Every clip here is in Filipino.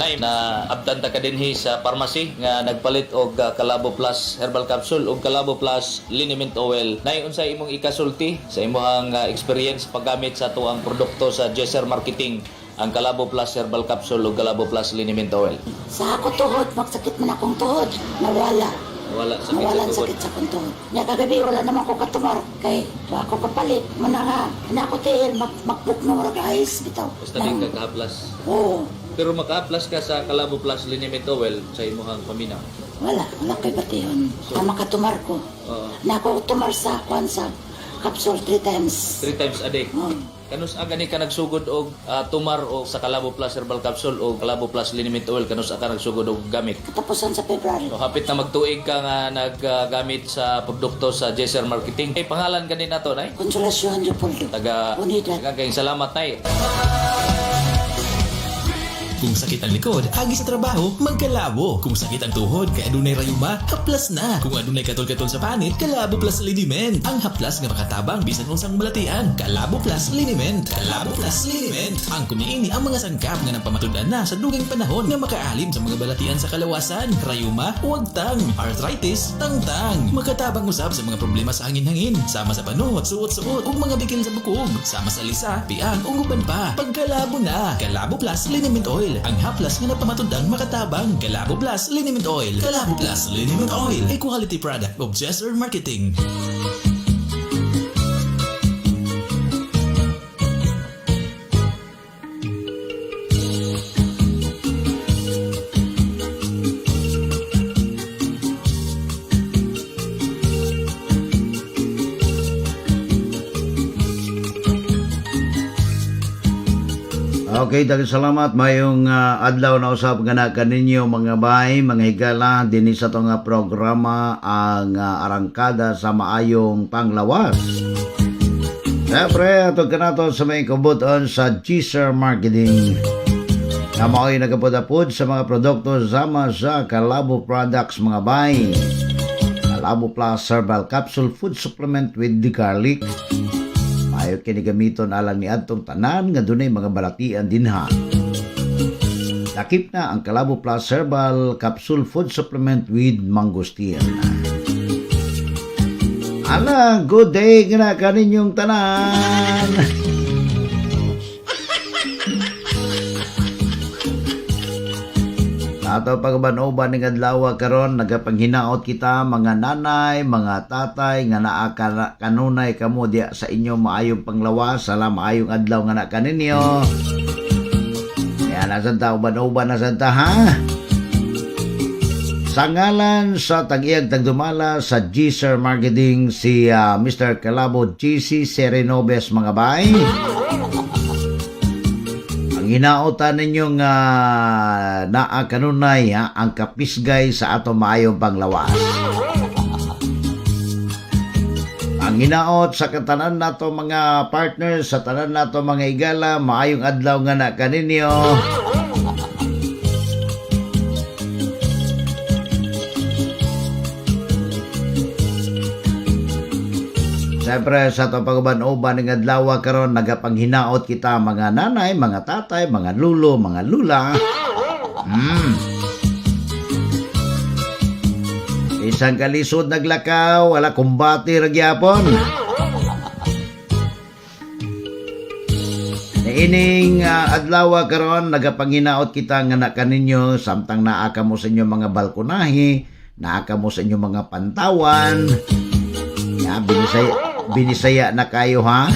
Nay na abtan ta kadinhi sa pharmacy nga nagpalit og Calabo Plus Herbal Capsule ug Calabo Plus Liniment Oil. Nay unsay imong ikasulti sa imong experience paggamit sa tuang produkto sa Jesser Marketing, ang Calabo Plus Herbal Capsule ug Calabo Plus Liniment Oil? Sa ako tuhod, magsakit man akong tuhod, nawala. Wala sakit Nawalan sa tubod. sakit sa akong tuhod. Nya kagabi wala naman ko katumar kay ako kapalit man nga na ako tiil makbuk no ra guys bitaw. Basta di ka kahaplas. Oo. Pero maka-plus ka sa Calabo Plus Liniment Oil sa imong pamina. Wala kay batihon. Tama katumar ko. Oo. Na ako tumar sa kwan sa capsule 3 times. 3 times a day. Oo. Kanus agani ka nagsugod og tumar o sa Calabo Plus Herbal Capsule o Calabo Plus Liniment Oil, kanus ka nagsugod og gamit? Katapusan sa February. So, hapit na magtuig ka nga naggamit sa produkto sa Jesser Marketing. Ay, pangalan ka din nato, nay? Konsolasyon Leopoldo. Taga kayong salamat, nay. Kung sakit ang likod, agi sa trabaho, magkalabo. Kung sakit ang tuhod, kay adunay rayuma, haplas na. Kung adunay katol-katol sa panit, Calabo Plus Liniment. Ang haplas nga makatabang bisan unsang balatian. Calabo Plus Liniment. Calabo Plus Liniment. Ang kumiini ang mga sangkap nga napamatudan na sa dugang panahon nga makaalim sa mga balatian sa kalawasan. Rayuma, wagtang. Arthritis, tangtang. Makatabang usab sa mga problema sa hangin-hangin. Sama sa panot, suot-suot, ug mga bikil sa bukog. Sama sa lisa, piang, ug uban pa. Pagkalabo na. Calabo Plus Liniment Oil. Ang haplas nga napamatundang makatabang. Calabo Plus Liniment Oil. Calabo Plus Liniment Oil. A quality product of Jesser Marketing. Okay, daghang salamat. Mayong adlaw na usab nga na kaninyo mga bay, mga higala dinhi sa tong programa ang arangkada sa maayong panglawas. Siyempre, ato kanato sa may kabuton sa Jesser Marketing na mao'y nagapod-apod sa mga produkto sama sa Calabo Products mga bay. Calabo Plus Herbal Capsule Food Supplement with the Garlic. Ayaw kinigamiton alang ni Adtong tanan nga dunay mga balatian dinha. Lakip na ang Calabo Plus Herbal Capsule Food Supplement with Mangosteen. Ala, good day nga kaninyong tanan. Ato pagbanuban ng adlaw karon nagapanghinaot kita mga nanay, mga tatay nga naa kanunay kamo diya sa inyo maayong panglawas, sala maayong adlaw nga na kaninyo. Kaya nasan ta uban-uban nasan ta ha? Sa ngalan sa tag-iyag tagdumala sa Jesser Marketing si Mr. Calabo GC Serenobes mga bay. Hinaotan ninyong naa kanunay ang kapisgay sa ato maayong panglawas. Ang hinaot sa katanan nato mga partners, sa tanan nato mga igala, maayong adlaw nga na kaninyo. Siyempre sa itong pagbanuban ng adlaw karon nagapanghinaot kita mga nanay, mga tatay, mga lulo, mga lula. Isang kalisod naglakaw, wala kumbati ragyapon. Ining adlaw karon nagapanghinaot kita nga na kaninyo samtang naa kamo sa inyo mga balkonahe, naa kamo sa inyo mga pantawan. Ya, binisaya na kayo ha.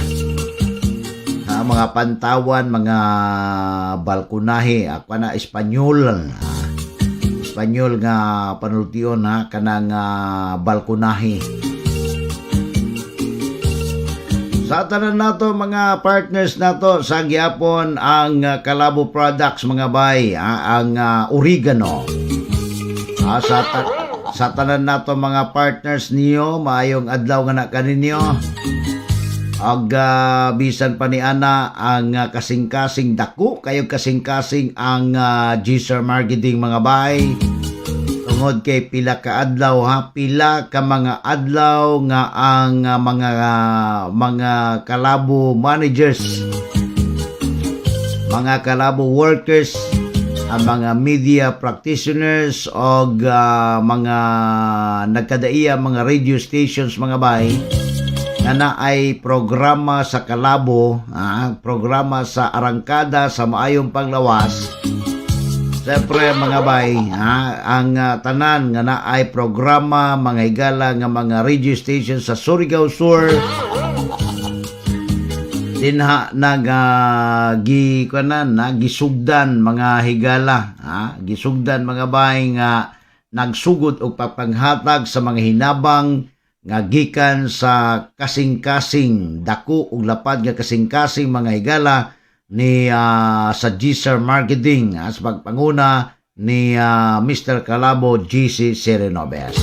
Mga pantawan, mga balkonahe, ako na Espanyol. Espanyol nga panultiyon ha, kanang balkonahe. Sa tanan nato mga partners nato sa gyapon ang Calabo Products mga bay, ang oregano. Sa tanan nato mga partners niyo, maayong adlaw nga na kaninyo. Ag bisan pa ni ana ang kasing-kasing dako, kayo kasing-kasing ang Jesser Marketing mga bay. Tungod kay pila ka adlaw ha, pila ka mga adlaw nga ang mga Calabo managers, mga Calabo workers ang mga media practitioners o mga nagkadaiya mga radio stations mga bay na ay programa sa kalabo, programa sa arangkada sa maayong panglawas. Siyempre mga bay, ang tanan nga na ay programa mga higala nga mga radio stations sa Surigao Sur dinha gisugdan mga higala, gisugdan mga bay nga nagsugod og papanghatag sa mga hinabang nga gikan sa kasing-kasing dako ug lapad nga kasing-kasing mga higala ni sa GSR Marketing sa pagpanguna ni Mr. Calabo GC Serenobes.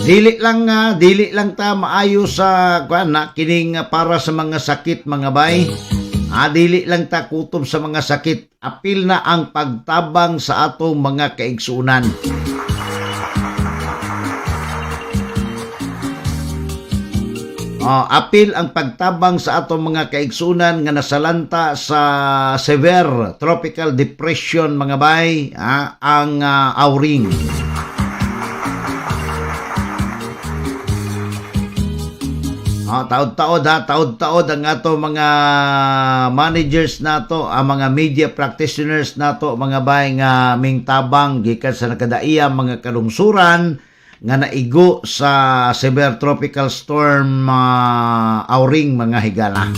Dili lang ta maayo sa kining para sa mga sakit mga bay. Dili lang ta kutob sa mga sakit, apil na ang pagtabang sa atong mga kaigsunan. Apil ang pagtabang sa atong mga kaigsunan nga nasalanta sa severe tropical depression mga bay, ang Auring. Taod-taod ang ato mga managers nato, ang mga media practitioners nato mga bay nga mingtabang gikan sa nakadaiya mga kalungsuran nga naigo sa severe tropical storm Auring mga higala.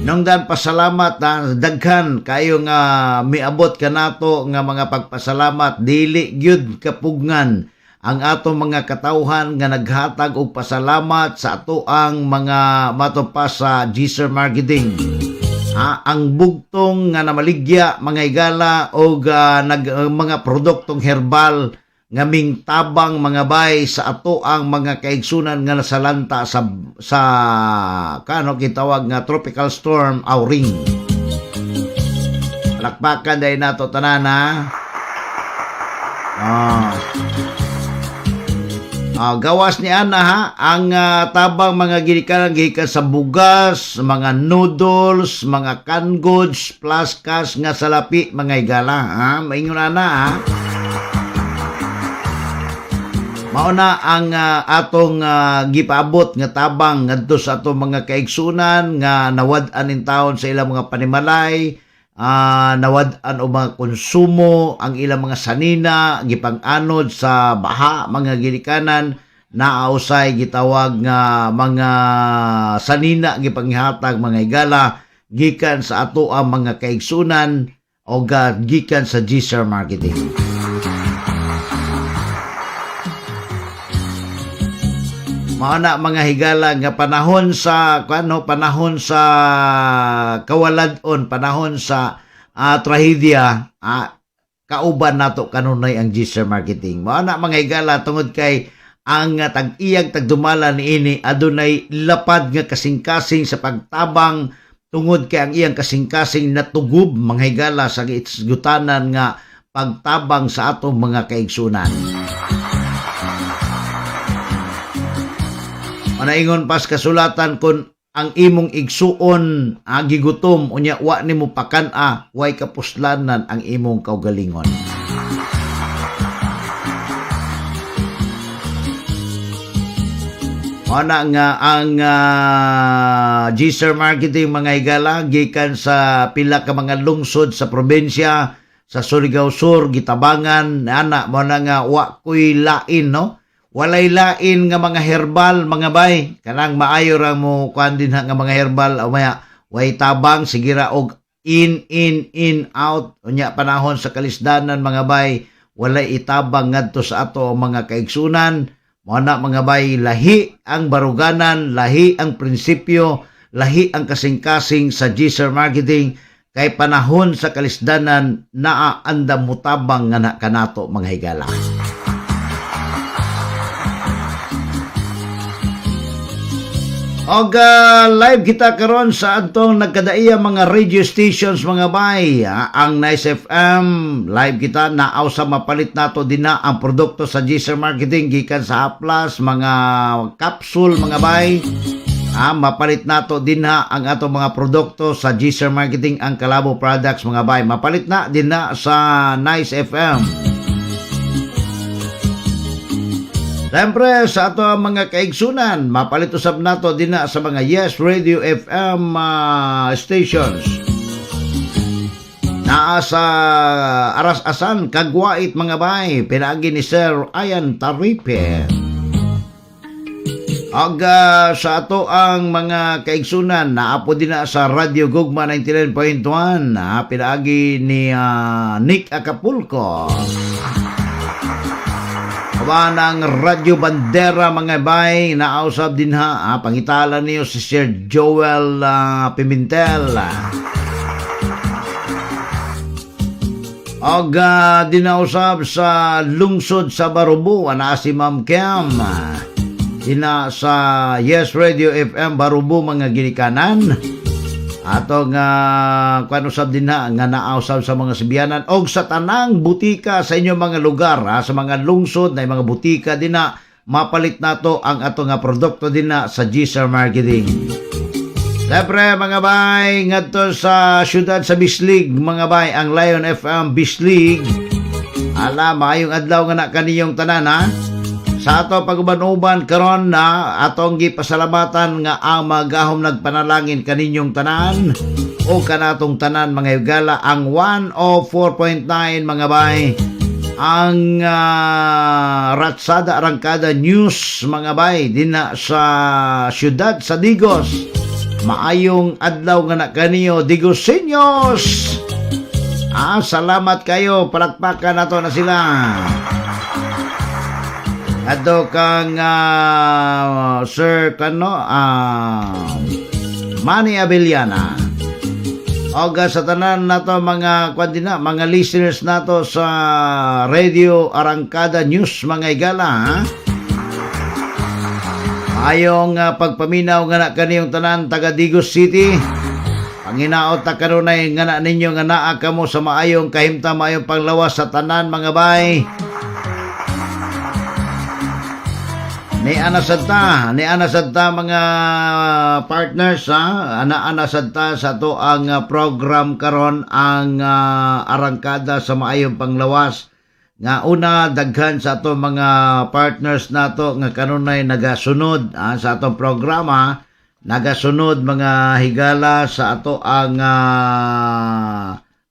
Nung dan pasalamat daghan kayo nga miabot kanato nga mga pagpasalamat, dili gyud kapugngan ang atong mga katawhan nga naghatag og pasalamat sa ato ang mga matupas sa GSR Marketing. Ang bugtong nga namaligya mga higala o mga produktong herbal nga mingtabang mga bay sa ato ang mga kaigsunan nga nasalanta sa kano kitawag nga tropical storm Auring. Palakpakan dahil nato tanan gawas ni Ana ang tabang mga ginikanan gikan sa bugas, mga noodles, mga canned goods, plus cash nga salapi mga higala. Maingon na mauna ang atong gipaabot nga tabang ngadto sa atong mga kaigsunan nga nawad-an in taon sa ilang mga panimalay, nawad-an o mga konsumo ang ilang mga sanina gipang-anod sa baha mga ginikanan naausay gitawag nga mga sanina gipanghatag mga higala gikan sa ato ang mga kaigsunan o gikan sa GSR Marketing. Maana mga higala nga panahon sa kawaladon, panahon sa trahedya, kauban nato kanunay ang GSR Marketing. Maana mga higala tungod kay ang tag-iyag tagdumala niini adunay lapad nga kasing-kasing sa pagtabang tungod kay ang iyang kasing-kasing natugob mga higala sa gitanan nga pagtabang sa atong mga kaigsunan. Manaingon pas kasulatan kun ang imong igsuon gigutom unya wa nimo pakan-a way kapuslanan ang imong kaugalingon. Ana nga ang GSR Marketing mga higala gikan sa pila ka mga lungsod sa probinsya sa Surigao Sur gitabangan ana mo na nga wa koy lain no. Walay lain nga mga herbal mga bay kanang maayo ra mo kuan din nga mga herbal umaya way tabang sigira og in out unya panahon sa kalisdanan mga bay walay itabang ngadto sa ato mga kaigsunan mo na mga bay lahi ang baruganan, lahi ang prinsipyo, lahi ang kasing-kasing sa GSR Marketing kay panahon sa kalisdanan naa andam mutabang nga kanato mga higala. Og live kita karon sa atong nagkadaiya mga radio stations mga bay. Ang Nice FM live kita naaw sa mapalit nato dina ang produkto sa GSR Marketing gikan sa Haplas mga capsule mga bay. Mapalit nato din na ang atong mga produkto sa G-Sir Marketing ang Calabo Products mga bay. Mapalit na din na sa Nice FM. Siyempre sa ato mga kaigsunan, mapalit usab nato din na sa mga Yes Radio FM stations. Naa sa Aras-asan, Kagwait mga bay, pinagi ni Sir Ayan Taripe. Sa ato ang mga kaigsunan, naapo din na sa Radio Gugma 99.1, pinagi ni Nick Acapulco. Aba ng Radyo Bandera mga bay, nausab din pangitala niyo si Sir Joel Pimentel. Dinausab sa lungsod sa Barubo, si Ma'am Kem. Dina sa Yes Radio FM Barubo mga ginikanan. Atong usab din nga nausab sa mga sibiyanan og sa tanang butika sa inyong mga lugar, sa mga lungsod na mga butika din na mapalit nato ang ato nga produkto din na sa G-Sir Marketing. Siyempre mga bay, ngadto sa syudad sa Bislig mga bay, ang Lion FM Bislig. Maayong adlaw nga na kaniyong tanan sa ato pag-uban-uban karon na atong gipasalamatan nga ang magahom nagpanalangin kaninyong tanan o kanatong tanan mga higala ang 104.9 mga bay, ang Ratsada Arangkada News mga bay din na sa syudad sa Digos. Maayong adlaw nga na kaniyo Digoseños. Salamat kayo, palakpakan nato na sila. Ato kang Sir Manny Abellana. Sa tanan nato mga mga listeners nato sa Radio Arangkada News mga igala. Ayong pagpaminaw nga na kaniyong tanan taga Digos City. Panginaot ta kanunay nga na ninyo nga naa kamo sa maayong kahimta, maayong panglawas sa tanan mga bay. Ni anasadta mga partners anasadta sa to ang program karon ang Arangkada sa maayong panglawas. Nga una daghan sa ato mga partners nato nga kanunay nagasunod sa atong programa, nagasunod mga higala sa ato ang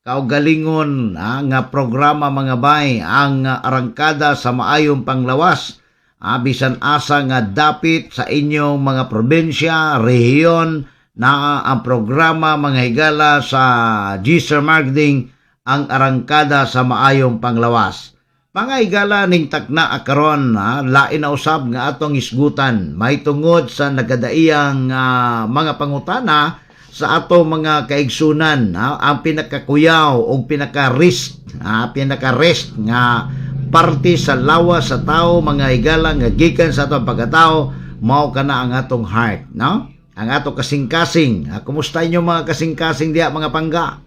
kaugalingon nga programa mga bay, ang Arangkada sa maayong panglawas. Bisan asa nga dapit sa inyong mga probinsya, rehiyon na ang programa mga higala sa G-Sir Marketing ang Arangkada sa maayong panglawas. Mga higala ning takna akaron lain na usab nga atong isgutan may tungod sa nagadaiyang mga pangutana sa ato mga kaigsunan, ang pinakakuyaw o pinaka-rest nga parte sa lawas sa tao mga higala nga gikan sa atong pagkatao mao kana ang atong heart, no? Ang atong kasing-kasing. Kumusta inyo mga kasing-kasing diha mga pangga?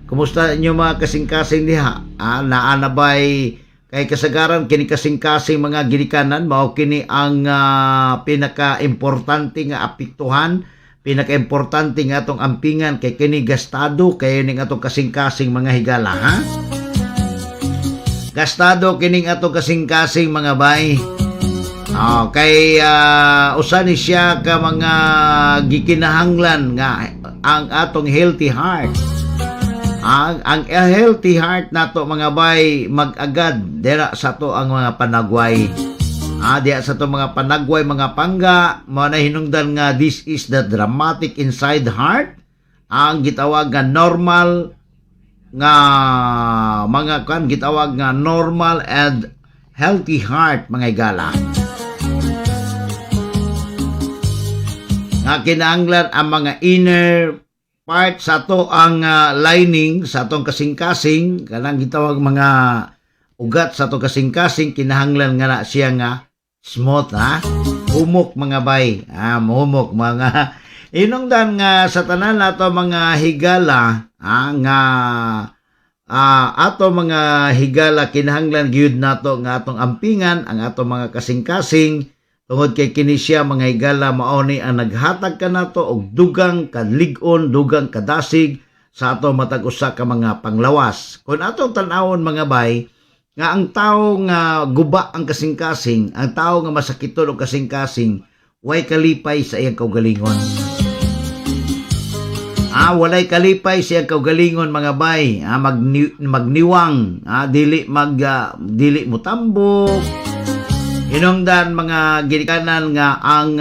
Kumusta inyo mga kasing-kasing diha? Naanabay kay kasagaran kini kasing-kasing mga ginikanan mao kini ang pinaka-importante nga apektuhan, pinaka-importante nga atong ampingan kay kini gastado kay ning atong kasing-kasing mga higala, Gastado kining ato kasing-kasing mga bay. Kay usa ni siya ka mga gikinahanglan nga ang atong healthy heart. Ang healthy heart nato mga bay mag-agad dira sa to ang mga panagway. Diya sa to mga panagway mga pangga mo na hinungdan nga this is the dramatic inside heart. Ang gitawag nga normal nga mga gitawag nga normal and healthy heart mga higala. Nga kinahanglan ang mga inner part sa to ang lining sa atong kasing-kasing, kanang gitawag mga ugat sa to kasing-kasing, kinahanglan nga na siya nga smooth, humok mga bay, humok mga inungdan nga sa tanan nato mga higala, nga ato mga higala kinahanglan gyud nato nga atong ampingan ang ato mga kasing-kasing Tungod kay kini siya mga higala mao ni ang naghatag kanato og dugang kadlig-on, dugang kadasig sa ato matag usa ka mga panglawas. Kung atong tan-awon mga bay, nga ang tao nga guba ang kasing-kasing, ang tao nga masakiton og kasing-kasing, way kalipay sa iyang kaugalingon. Walay kalipay sa iyang kaugalingon mga bay, magniwang, dili mutambok. Hinungdan mga ginikanan nga ang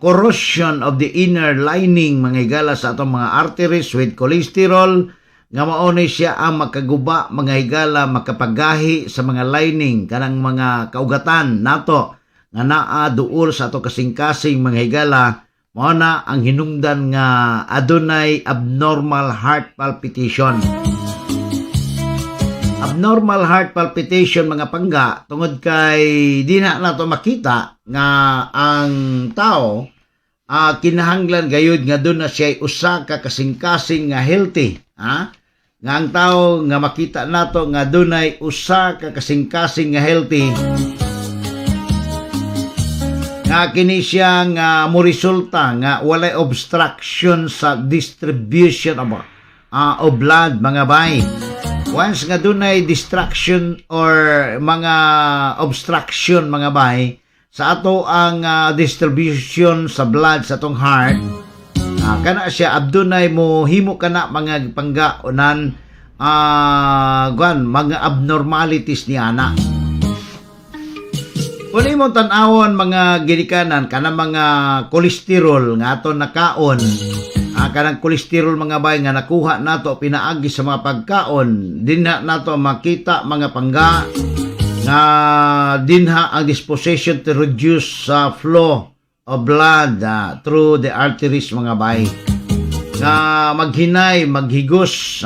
corrosion of the inner lining mga higala sa atong mga arteries with cholesterol nga mao ni siya ang makaguba mga higala makapagahi sa mga lining kanang mga kaugatan nato nga naa duol sa ato kasing-kasing mga higala mao na ang hinungdan nga adunay abnormal heart palpitation. Abnormal heart palpitation mga pangga tungod kay di na nato makita nga ang tao kinahanglan gayud nga doon na siya usa ka kasing-kasing nga healthy, nga ang tao nga makita nato nga dunay usa ka kasing-kasing nga healthy, nga kini siya nga mo resulta nga walay obstruction sa distribution of blood mga bay. Once nga dunay distraction or mga obstruction mga bay sa ato ang distribution sa blood sa atong heart, kana siya abdunay mo himo kana mga panggaonan mga abnormalities ni ana. Kung imong tan-awon mga ginikanan kana mga kolesterol nga ato nakaon, kanang kolesterol mga bay nga nakuha nato pinaagi sa mga pagkaon, dinha nato makita mga pangga nga dinha ang disposition to reduce flow of blood through the arteries mga bay, nga maghinay maghigos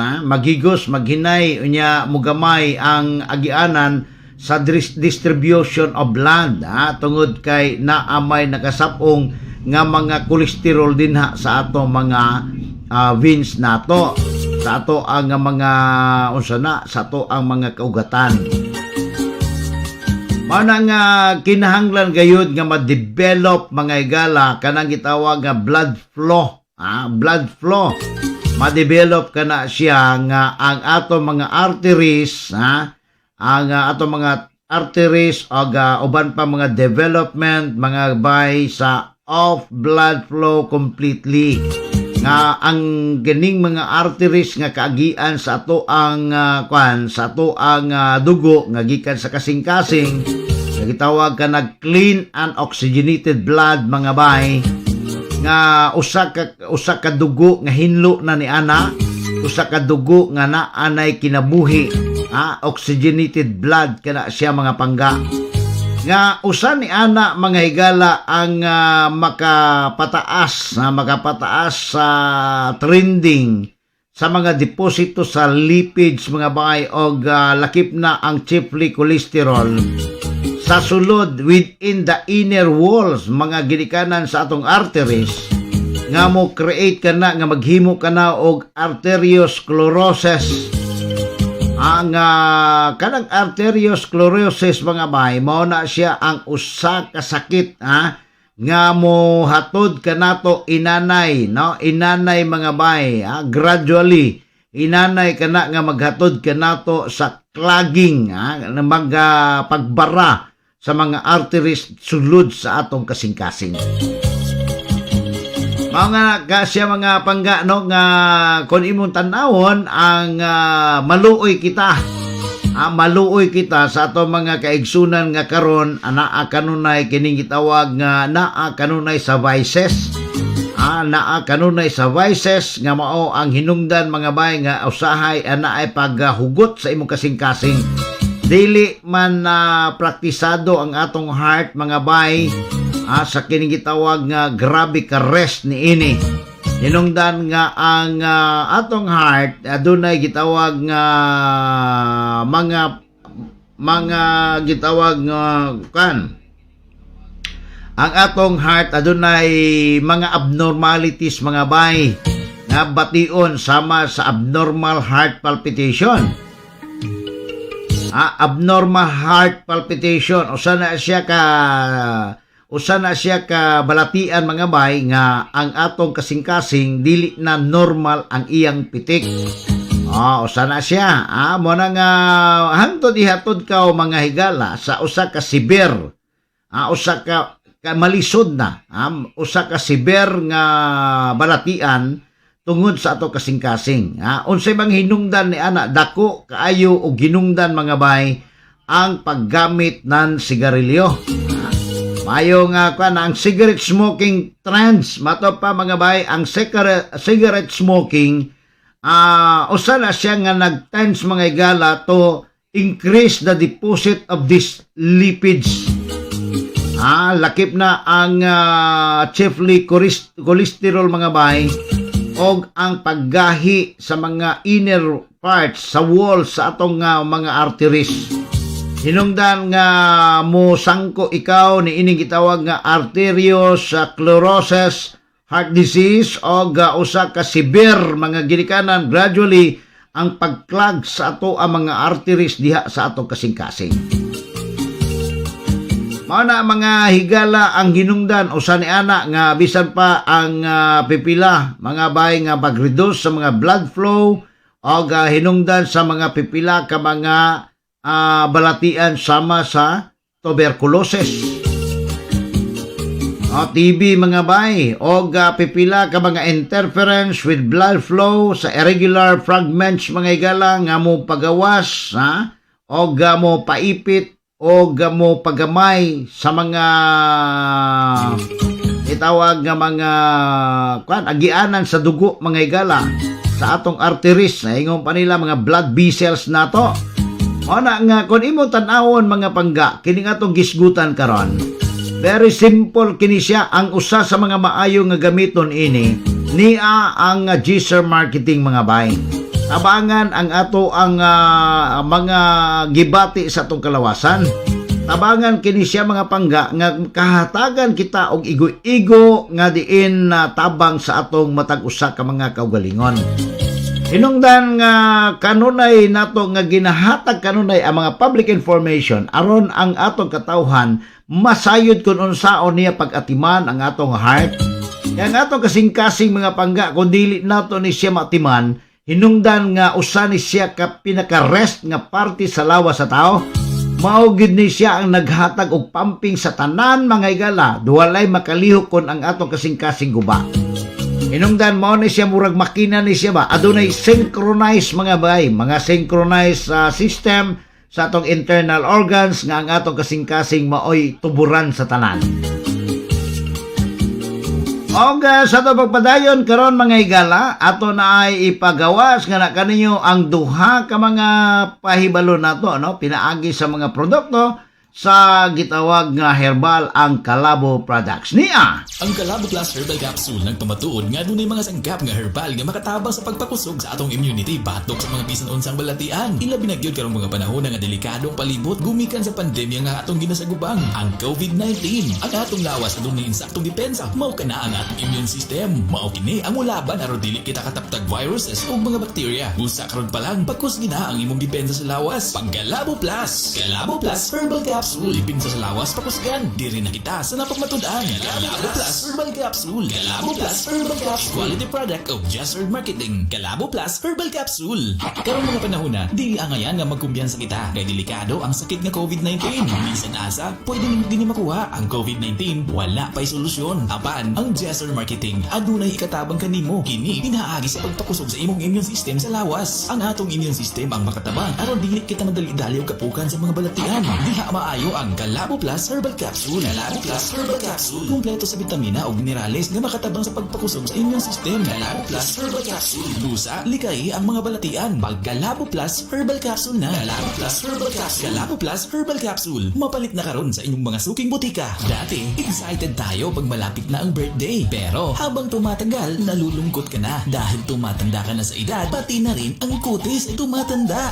maghinay unya mugamay ang agianan sa distribution of blood tungod kay naamay nakasapong nga mga kolesterol dinha sa ato mga veins nato, sa ato ang mga sa ato ang mga kaugatan. Mana nga kinahanglan gayud nga ma-develop mga higala kanang gitawag nga blood flow, ma-develop kana siya nga ang ato mga arteries, ang ato mga arteries o uban pa mga development mga bay sa of blood flow completely, nga ang ganing mga arteries nga kaagian sa ato ang sa ato ang dugo nga gikan sa kasing-kasing nga gitawag ka nag clean and oxygenated blood mga bay, nga usa ka dugo nga hinlo na ni ana, usa ka dugo nga naanay kinabuhi, oxygenated blood kana siya mga pangga, nga usa ni ana mga higala ang makapataas sa trending sa mga deposito sa lipids mga bay og lakip na ang chiefly cholesterol sa sulod within the inner walls mga ginikanan sa atong arteries, nga mo create kana nga maghimo kana og arteriosclerosis. Ang kanang arteriosclerosis mga bay mao na siya ang usa ka sakit nga mo hatod kanato inanay mga bay, gradually inanay kana nga maghatod kanato sa clogging, pagbara sa mga arteries sulod sa atong kasing-kasing. Mga kasya mga pangga nga kung imong tanawon ang maluoy kita sa ato mga kaigsunan nga karon naa kanunay kining gitawag nga naa kanunay sa vices, naa kanunay sa vices nga mao ang hinungdan mga bay nga usahay anaay paghugot sa imong kasing-kasing, dili man praktisado ang atong heart mga bay sa kining gitawag nga grabe ka rest ni ini. Hinungdan nga ang atong heart adunay gitawag nga mga gitawag nga ang atong heart adunay mga abnormalities mga bay nga bation sama sa abnormal heart palpitation. abnormal heart palpitation, usa na siya ka balatian mga bay nga ang atong kasing-kasing dili na normal ang iyang pitik. Usa na siya. Mo na nga hangtod ihatod ka mga higala sa usa ka siber. Usa ka malisod na. Usa ka siber nga balatian tungod sa ato kasing-kasing. Unsay bang hinungdan ni ana dako kaayo og hinungdan mga bay ang paggamit ng sigarilyo. Mayo nga ang cigarette smoking trends mato pa mga bay ang cigarette smoking usa na siya nga nag-tends mga higala to increase the deposit of these lipids. Lakip na ang chiefly cholesterol mga bay og ang paggahi sa mga inner parts sa wall sa atong mga arteries. Hinungdan nga mo sangko ikaw ni ining gitawag nga arteriosclerosis, heart disease o usa ka severe mga ginikanan gradually ang pagclog sa ato ang mga arteries diha sa ato kasing-kasing. Mao na mga higala ang hinungdan usa ni ana nga bisan pa ang pipila mga bay nga pag-reduce sa mga blood flow o hinungdan sa mga pipila ka mga balatian sama sa tuberculosis. TB mga bay o pipila ka mga interference with blood flow sa irregular fragments mga higala nga mo pagawas o mo paipit o mo pagamay sa mga itawag nga mga agianan sa dugo mga higala sa atong arteries na ingon pa nila mga blood vessels nato. Ana nga kung imo tan-awon mga pangga kini atong gisgutan karon. Very simple kini siya ang usa sa mga maayo nga gamiton ini niya ang Geyser marketing mga bay. Tabangan ang ato ang mga gibati sa atong kalawasan. Tabangan kini siya mga pangga nga kahatagan kita og igo-igo nga diin tabang sa atong matag usa ka mga kaugalingon. Hinungdan nga kanunay nato nga ginahatag kanunay ang mga public information aron ang atong katawhan masayod kung unsaon niya pag-atiman ang atong heart. Yang atong kasing-kasing mga pangga kung dili nato ni siya matiman, hinungdan nga usa ni siya ka pinaka-rest nga parte sa lawas sa tao. Mao gid ni siya ang naghatag og pumping sa tanan mga higala, duwalay makalihok kon ang atong kasing-kasing guba. Hinungdan mao ni siya murag makina ni siya ba adunay synchronized mga bay, mga synchronized system sa atong internal organs nga ang atong kasing-kasing maoy tuburan sa tanan. Og sa ito pagpadayon karon mga higala, ato na ay ipagawas nga na kaninyo ang duha ka mga pahibalo nato pinaagi sa mga produkto sa gitawag nga herbal ang Calabo products niya. Ang Calabo Plus Herbal Capsule nagpamatuod nga dunay mga sanggap nga herbal nga makatabang sa pagpakusog sa atong immunity batok sa mga bisan unsang balatian. Ilabi na gyud karong mga panahon nga delikadong palibot gumikan sa pandemya nga atong ginasagubang ang COVID-19. Ang atong lawas adunay insaktong depensa mao kana ang atong immune system. Mao kini ang mulaban aron dili kita kataptag viruses ug mga bakterya. Busa karon pa lang pagkus gina ang imong depensa sa lawas. Pag Calabo Plus Herbal Capsule ipinsa sa lawas pakusgan diri na kita sa napagmatud-an. Calabo Plus Herbal Capsule. Calabo Plus Herbal Capsule. Quality product of Geyser Marketing. Calabo Plus Herbal Capsule. Karong mga panahon na dili angayan nga magkumbiyansa kita kay delikado ang sakit nga COVID-19. Bisan asa pwede nimo dinhi makuha ang COVID-19 wala pay solusyon. Apan ang Geyser Marketing adunay ikatabang kanimo kini pinaagi sa pagpakusog sa imong immune system sa lawas. Ang atong immune system ang makatabang aron dili kita madali-dali og kapukan sa mga balatian. Diha maayo ang Calabo Plus Herbal Capsule. Calabo Plus Herbal Capsule. Kumpleto sa bitamina o minerales nga makatabang sa pagpakusog sa immune system. Calabo Plus Herbal Capsule. Busa, likay ang mga balatian. Mag Calabo Plus Herbal Capsule na. Calabo Plus Herbal Capsule. Calabo Plus Herbal Capsule. Mapalit na karon sa inyong mga suking butika. Dati, excited tayo pag malapit na ang birthday. Pero habang tumatagal, nalulungkot ka na dahil tumatanda ka na sa edad, pati na rin ang kutis ay tumatanda.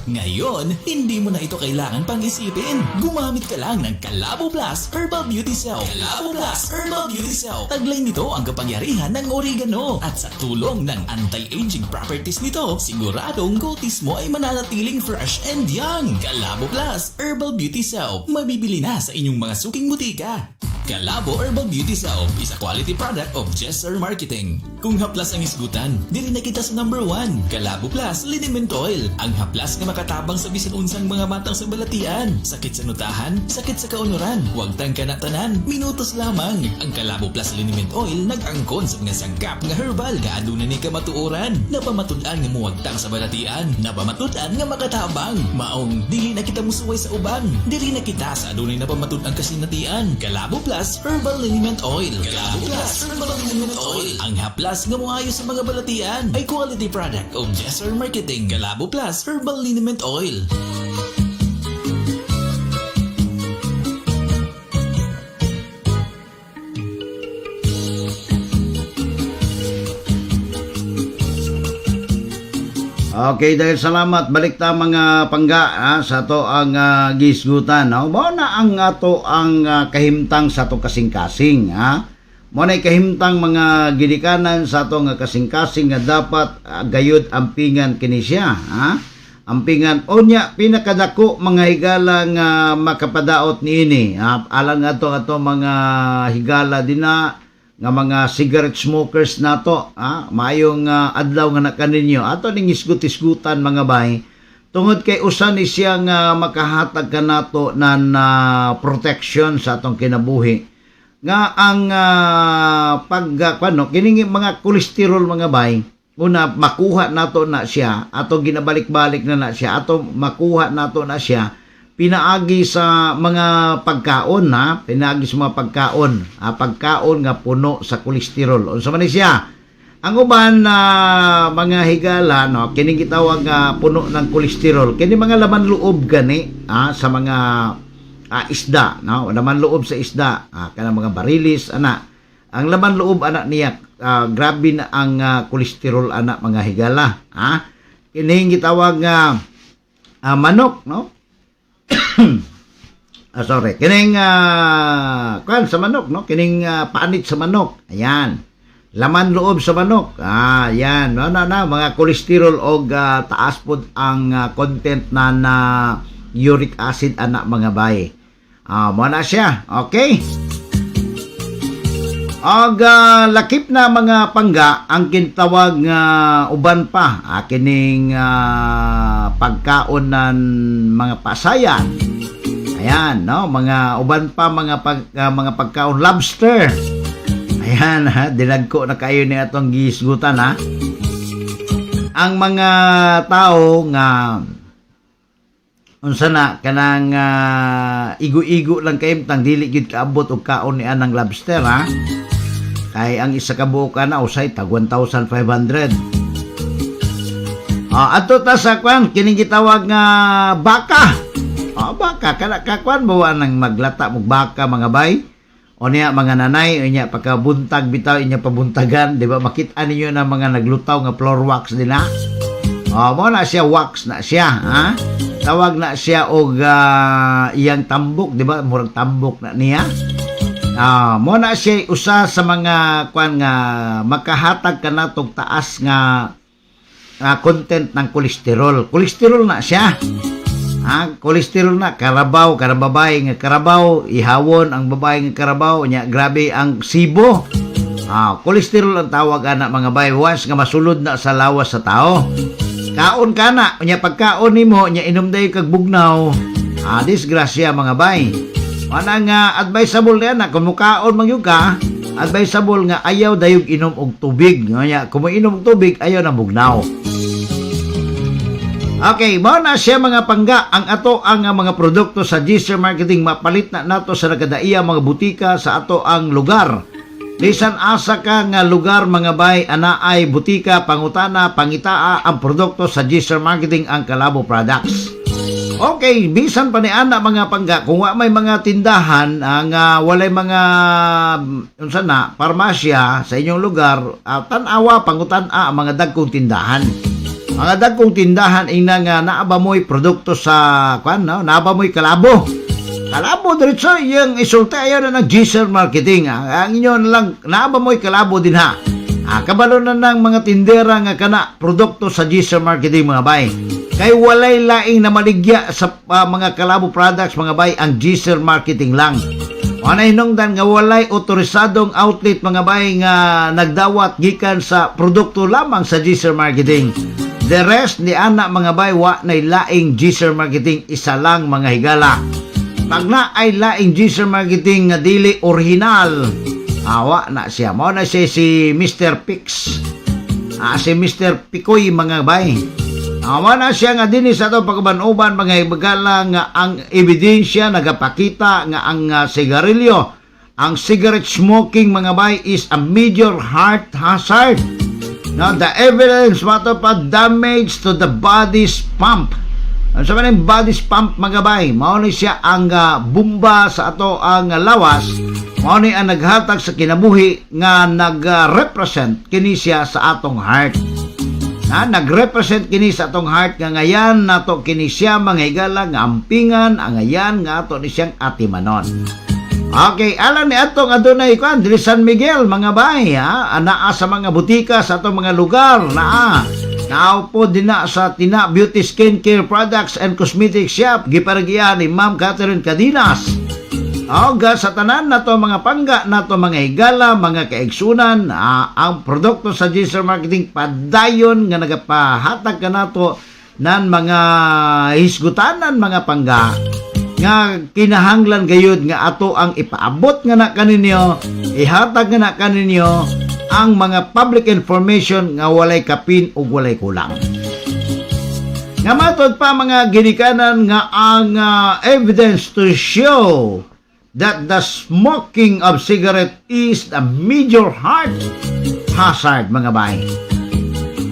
Ngayon, hindi mo na ito kailangan pang isipin. Gumamit ka lang ng Calabo Plus Herbal Beauty Soap. Calabo Plus Herbal Beauty Soap. Taglay nito ang kapangyarihan ng oregano at sa tulong ng anti-aging properties nito, siguradong kutis mo ay mananatiling fresh and young. Calabo Plus Herbal Beauty Soap. Mabibili na sa inyong mga suking butika. Calabo Herbal Beauty Soap is a quality product of Jesser Marketing. Kung haplas ang isgutan, dili na kita sa number 1. Calabo Plus Liniment Oil. Ang haplas nga makatabang sa bisan unsang mga matang sa balatian. Sakit sa nutahan, sakit sa kaunuran. Huwag tang kanatanan, minutos lamang. Ang Calabo Plus Liniment Oil nag-angkon sa mga sangkap nga herbal nga aduna ni kamatuoran. Napamatudan nga muwagtang sa balatian. Napamatudan nga makatabang. Maong dili na kita musuway sa uban. Dili na kita sa adunay napamatud-ang kasinatian. Calabo Plus Herbal Liniment Oil. Calabo Plus Herbal Liniment Oil. Ang haplas nga muayo sa mga balatian ay quality product of Jesser Marketing. Calabo Plus Herbal Liniment Oil. Okay, dahil salamat. Balik ta mga pangga sa to ang gisgutan. No? Mao na ang ato ang kahimtang sa to kasing-kasing. Mao na kahimtang mga gidikanan sa to nga kasing-kasing nga dapat gayud ampingan kini siya. Ampingan onya pinakadako mga higala nga makapadaot niini. Alang ato mga higala dina nga mga cigarette smokers nato, mayong adlaw nga nakaninyo ato ning isgut-isgutan mga bay tungod kay usa ni siya nga makahatag kanato nan protection sa atong kinabuhi nga ang kining mga kolesterol mga bay una makuha nato na siya ato ginabalik-balik na siya ato makuha nato na siya pinaagi sa mga pagkaon pinaagi sa mga pagkaon nga puno sa kolesterol unsa man ni siya ang uban mga higala kining gitawag puno ng kolesterol kini mga laman loob gani sa mga isda laman loob sa isda kanang mga barilis ana ang laman loob ana niya grabe na ang kolesterol ana mga higala kining gitawag manok kining sa manok kining panit sa manok ayan laman loob sa manok yan mga kolesterol og taas pod ang content na uric acid anak mga bay mo na siya okay og lakip na mga pangga ang kintawag nga uban pa kining pagkaon ng mga pasayan ayan mga uban pa mga pagkaon lobster ayan dinagko na kayo ni atong gisgutan ang mga tao nga unsa na kanang igo-igo lang kaimtang dili gyud kaabot og kaon ni anang lobster kay ang isa ka buok na usay tag 1,500 ato ta sa kwan kining gitawag nga baka baka kana kakwan bawa nang maglata og baka mga bay o niya mga nanay unya pagkabuntag bitaw inya pabuntagan di ba makita ninyo na mga naglutaw nga floor wax dina mo na siya wax na siya tawag na siya og iyang tambok di ba murag tambok na niya mo na siya usa sa mga kwan nga makahatag kanatog taas nga content ng kolesterol na siya kolesterol na karabaw karababay nga karabaw ihawon ang babae nga karabaw nya grabe ang sibo kolesterol ang tawag ana mga bay once nga masulod na sa lawas sa tao kaon kana nya pagkaon nimo nya inom day kag bugnaw disgrasya mga bay ana nga advisable na kung mukaon magyud ka advisable nga ayaw dayog inom og tubig nya kung inom og tubig ayaw na bugnaw. Okay, mao na siya mga pangga ang ato ang mga produkto sa Jesser Marketing mapalit na nato sa nagadaiya mga butika sa ato ang lugar. Bisan asa ka nga lugar mga bay ana ay butika pangutana pangitaa ang produkto sa Jesser Marketing ang Calabo Products. Okay, bisan pa ni ana mga pangga kung wa may mga tindahan nga walay mga unsa na parmasya sa inyong lugar tan-awa pangutan-a ang mga dagkong tindahan. Ang dagkong tindahan ina nga naabamoy produkto sa naabamoy kalabo. Kalabo diretso yung isulti ayaw na ng G-Sir Marketing. Ang inyo na lang naabamoy kalabo din ha. Kabalo na ng mga tindera nga kana produkto sa G-Sir Marketing mga bay. Kay walay laing na maligya sa mga kalabo products mga bay ang G-Sir Marketing lang. Ano hinungdan nga walay otorisadong outlet mga bay nga nagdawat gikan sa produkto lamang sa G-Sir Marketing. The rest ni ana mga bay wa nay laing G-Sir Marketing, isa lang mga higala. Pag na ay laing G-Sir Marketing nga dili original, awa na siya. Mao na siya si Mr. Pix. Si Mr. Pikoy mga bay. Awa na siya nga dinhi sa ato pagbanuban mga higala nga ang ebidensya nagapakita nga ang sigarilyo, ang cigarette smoking mga bay is a major heart hazard. Now, the evidence matupad damage to the body's pump. Ano sa maning body's pump mga bay? Mao ni siya ang bumba sa ato ang lawas. Mao ni ang naghatag sa kinabuhi nga nag-represent kini siya sa atong heart. Nag-represent kini sa atong heart nga ngayan nato kini siya mga higala nga ampingan, ang ngayan nga ato ni siyang atimanon. Okay, alam ni atong adunay kuan dili San Miguel mga bay anaa sa mga butika sa atong mga lugar Naupo din na sa Tina Beauty Skincare Products and Cosmetics Shop giparagyan ni Ma'am Catherine Cadinas. Sa tanan na to mga pangga na to mga higala, mga kaigsunan, ang produkto sa G-Sir Marketing padayon nga nagapahatag ka na to nan mga hisgutanan mga pangga nga kinahanglan gayud nga ato ang ipaabot nga na kaninyo, ihatag nga na kaninyo ang mga public information nga walay kapin ug walay kulang. Nga matod pa mga ginikanan nga ang evidence to show that the smoking of cigarette is a major heart hazard mga bay.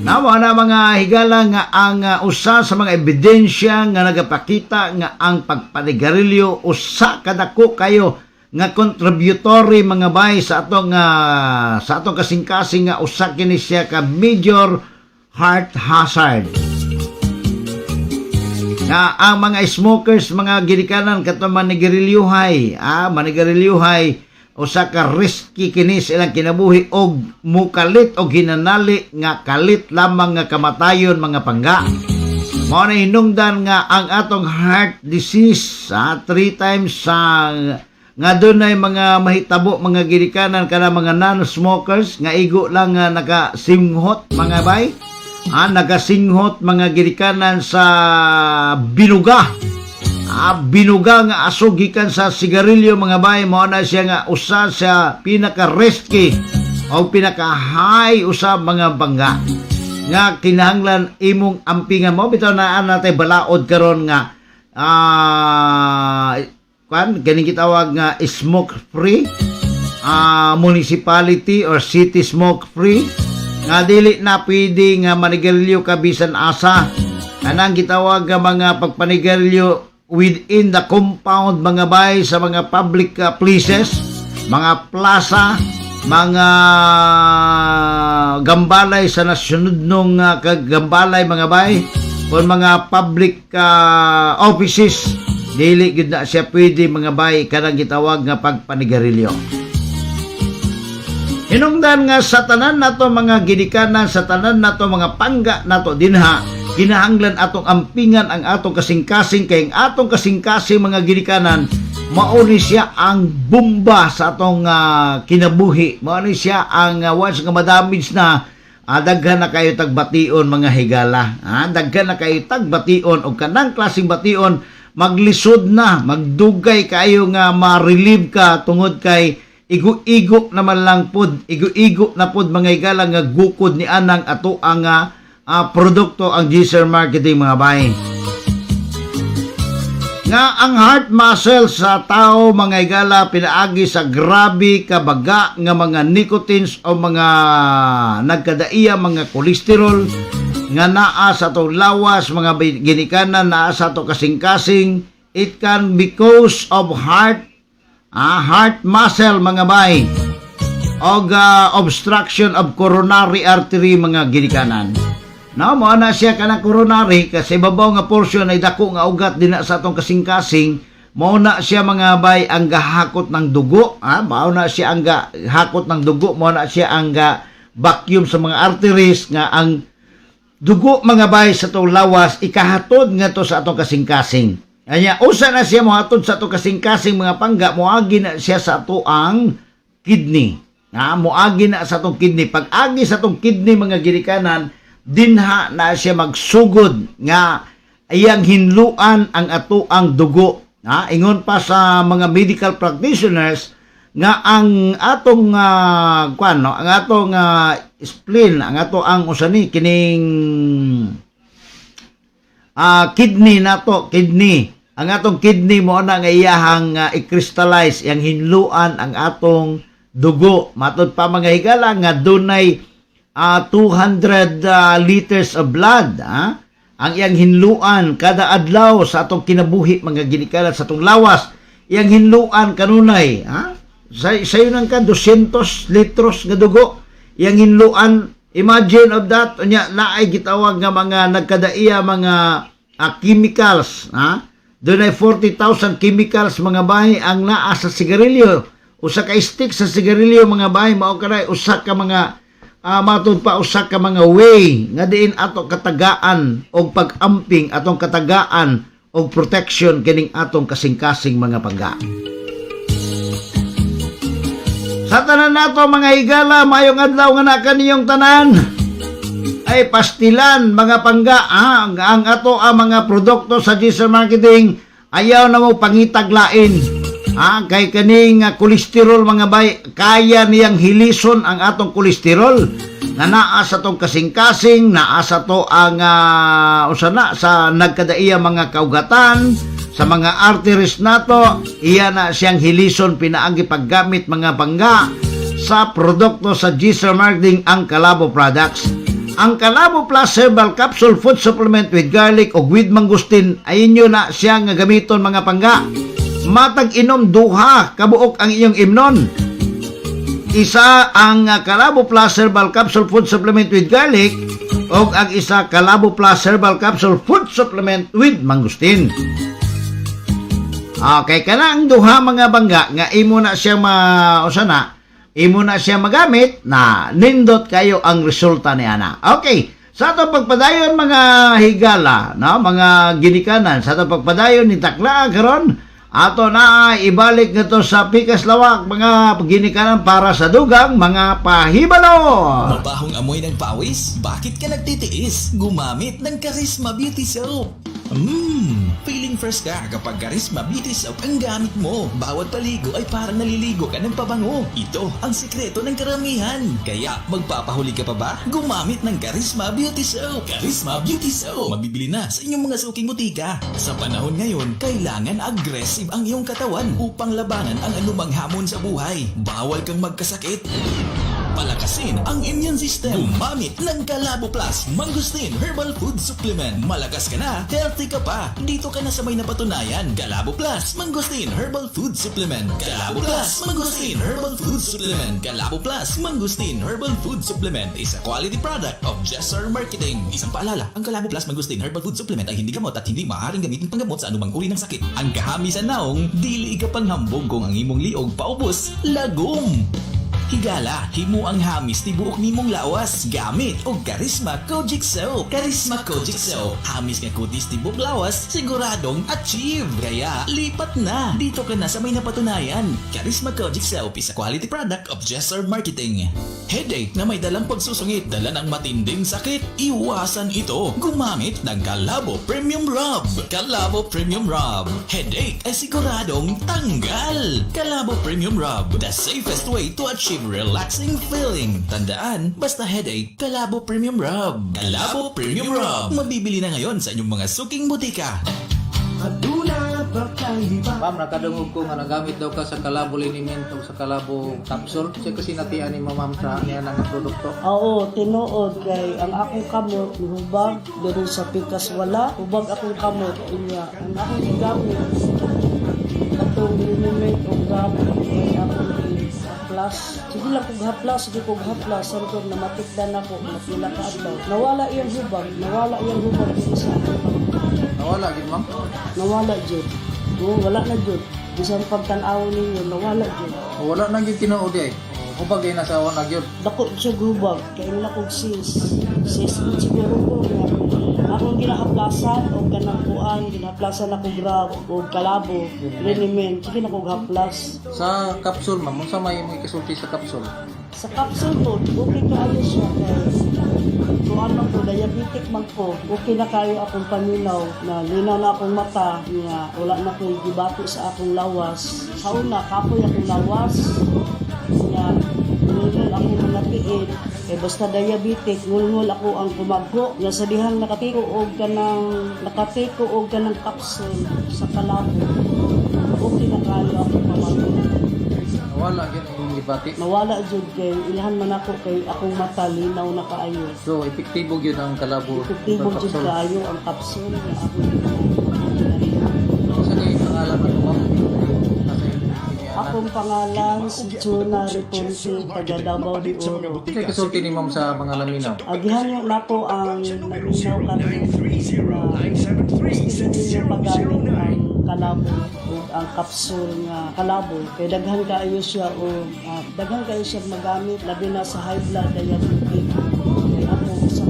Nawa na mga higala nga ang usa sa mga ebidensya nga nagapakita nga ang pagpanigarilyo usa kadako kayo nga contributory mga bay sa atong kasing-kasing nga usa kini siya ka major heart hazard. Nga ang mga smokers mga ginikanan kato manigarilyohay, usa ka risky kini sa ilang kinabuhi og mukalit og hinanali nga kalit lamang nga kamatayon mga pangga. Mao na hinungdan nga ang atong heart disease 3 times nga dunay mga mahitabo mga ginikanan kana mga non-smokers nga igo lang nga nakasinghot mga bay. Nagasinghot mga ginikanan sa binuga. Binuga nga aso gikan sa sigarilyo mga bay, mao na siya nga usa sa pinaka-risky o pinaka-high usa mga bangga nga kinahanglan imong ampingan mo. Bitaw na natay balaod karon nga ganing gitawag nga smoke free municipality or city smoke free nga dili na pwede nga manigarilyo ka bisan asa. Kanang gitawag nga mga pagpanigarilyo within the compound mga bay sa mga public places, mga plaza, mga gambalay sa nasunod nung kagambalay mga bay, o mga public offices, dili gud na siya pwede mga bay kanang gitawag nga pagpanigarilyo. Hinungdan nga sa tanan nato mga ginikanan, sa tanan nato mga pangga nato dinha, kinahanglan atong ampingan ang atong kasing-kasing kay ang atong kasing-kasing mga ginikanan mao ni siya ang bomba sa atong kinabuhi. Mao ni siya ang once nga madamage na daghan na kayo tagbation mga higala. Daghan na kayo tagbation o kanang klaseng bation maglisod na, magdugay kayo nga ma-relieve ka tungod kay igo-igo naman lang pod, igo-igo na pod mga higala nga gukod ni anang ato ang produkto ang G-Sir Marketing mga bay. Nga ang heart muscle sa tao mga higala pinaagi sa grabe kabaga nga mga nicotines o mga nagkadaiya mga kolesterol nga naa sa to lawas mga ginikanan, naa sa to kasing-kasing. It can because of heart muscle mga bay o obstruction of coronary artery mga ginikanan. No, mo na siya kanang coronary kasi babaw nga portion ay dako nga ugat din na sa atong kasing-kasing. Mao na siya mga bay ang gahakot ng dugo, mao na siya ang gahakot ng dugo, mao na siya ang vacuum sa mga arteries nga ang dugo mga bay sa itong lawas ikahatod nga to sa atong kasing-kasing. Anya usa na siya mohatod sa atong kasing-kasing mga pangga, moagi na siya sa atoang kidney. Moagi na sa atong kidney. Pag agi sa atong kidney mga ginikanan, dinha na siya magsugod nga iyang hinluan ang atoang dugo. Ingon pa sa mga medical practitioners nga ang atong ang atong spleen, ang ato ang usani kining kidney nato, kidney. Ang atong kidney mo na nga iyahang i-crystallize, yang hinluan ang atong dugo. Matod pa mga higala nga dunay 200 liters of blood, ang iyang hinluan kada adlaw sa atong kinabuhi mga ginikanan sa atong lawas. Iyang hinluan kanunay, sayo nang ka 200 litros nga dugo. Iyang hinluan, imagine of that, unya naay gitawag nga mga nagkadaiya mga chemicals, doon ay 40,000 chemicals mga bahay ang naa sa sigarilyo. Usa ka stick sa sigarilyo mga bahay mao kanay usa ka mga matod pa usa ka mga way nga diin ato katagaan og pag-amping atong katagaan og protection kining atong kasing-kasing mga pangga. Sa tanan nato mga higala, mayong adlaw nga na kaniyong tanan ay pastilan mga pangga, ang ato ang mga produkto sa Giselle Marketing ayaw na mo pangitaglain. Kay kaning kolesterol mga bay, kaya niyang hilison ang atong kolesterol nga naa sa tong kasing-kasing, naa sa to ang usana sa nagkadaiya mga kaugatan, sa mga arteries nato, iya na siyang hilison pinaagi paggamit mga bangga sa produkto sa Giselle Marketing ang Calabo products. Ang Calabo Plus Herbal Capsule Food Supplement with Garlic o with Mangustin, ayun nyo na siya nga gamiton mga pangga. Matag inom duha kabuok ang iyong imnon. Isa ang Calabo Plus Herbal Capsule Food Supplement with Garlic o ang isa Calabo Plus Herbal Capsule Food Supplement with Mangustin. Okay, kanang duha mga bangga nga imo na siya imo na siya magamit na nindot kayo ang resulta ni ana. Okay, sa ato pagpadayon mga higala, mga ginikanan, sa ato pagpadayon ni takla karon ato na ibalik nito sa Pikas Lawak mga ginikanan para sa dugang mga pahibalo. Mabahong amoy ng pawis? Bakit ka nagtitiis? Gumamit ng Charisma Beauty Soap. Feeling fresh ka kapag Charisma Beauty Soap ang gamit mo. Bawat paligo ay parang naliligo ka ng pabango. Ito ang sikreto ng karamihan. Kaya magpapahuli ka pa ba? Gumamit ng Charisma Beauty Soap. Charisma Beauty Soap. Mabibili na sa inyong mga suking butika. Sa panahon ngayon, kailangan aggressive ang iyong katawan upang labanan ang anumang hamon sa buhay. Bawal kang magkasakit. Palakasin ang immune system. Gumamit ng Calabo Plus Mangustin Herbal Food Supplement. Malakas ka na, healthy ka pa. Dito ka na sa may napatunayan. Calabo Plus Mangustin Herbal Food Supplement. Calabo Plus Mangustin Herbal Food Supplement. Calabo Plus Mangustin Herbal Food Supplement is a quality product of Giselle Marketing. Isang paalala, ang Calabo Plus Mangustin Herbal Food Supplement ay hindi gamot at hindi maaaring gamitin panggamot sa anumang uri ng sakit. Ang kahamisan naong, dili ka panghambog kung ang imong liog paubos, lagom. Higala, himo ang hamis ti buok nimong lawas gamit og Charisma Kojic Soap. Charisma Kojic Soap, hamis nga kutis ti buok lawas, siguradong achieve. Kaya lipat na, dito ka na sa may napatunayan. Charisma Kojic Soap is a quality product of Giselle Marketing. Headache na may dalang pagsusungit, dala ng matinding sakit, iwasan ito. Gumamit ng Calabo Premium Rub. Calabo Premium Rub, headache ay siguradong tanggal. Calabo Premium Rub, the safest way to achieve relaxing feeling. Tandaan, basta headache, Calabo Premium Rub. Calabo Premium Rub. Mabibili na ngayon sa inyong mga suking butika. Ma'am, nakadungog ko nga nagamit daw ka sa Calabo liniment o sa Calabo capsule. Siya kasi natian ni ma'am sa niya ng produkto. Oo, tinuod kay ang akong kamot hubag dito sa Pikas wala. Hubag akong kamot niya. Ang akong gamit atong liniment o gamit kay akong haplas. Sige lang kog haplas, sige kog haplas. Sarod na matikdan ako, napila ka adlaw. Nawala iyang hubag dito sa akin. Nawala gid ma'am. Nawala jud. Oo, wala na jud. Bisan pagtan-aw ninyo, nawala jud. Wala na gid tinuod ay. Hubag ay nasawa na gyud. Dako siya hubag, kaya wala kog sis. Sis siguro ko nga. Akong ginahaplasan o kanang kuan, ginahaplasan ako grab o kalabo, liniment, sige na kog haplas. Sa capsule ma'am, unsa may mo ikasulti sa capsule? Sa capsule po, okay kaayo siya kay kung ano ko, diabetic man ko, okay na kayo akong paminaw na linaw na akong mata nga wala na ko'y gibati sa akong lawas. Sa una, kapoy akong lawas nga ngulngul ako mga tiid. Eh basta diabetic, ngulngul ako ang kumagko. Nga sa dihang nakatiko og kanang capsule sa kalabo. Okay na kayo akong pamagko. Nawala gyud ang gibati. Nawala jud kay ilahan man ako kay akong mata linaw na kaayo. So epektibo gyud ang kalabo. Epektibo jud capsule. kaayo ang capsule nga ako. Sa kay pangalan mo ma'am? Nasa iyo. Akong pangalan si Juna Reponte, taga Davao de Oro. Kay kasulti ni ma'am sa mga laminaw. Agihan niyo nako ang naminaw kami na gusto ninyo paggamit ang kalabo o ang capsule nga kalabo. Kay daghan kaayo siya o daghan kayo siya magamit labi na sa high blood diabetic. Kay ako sa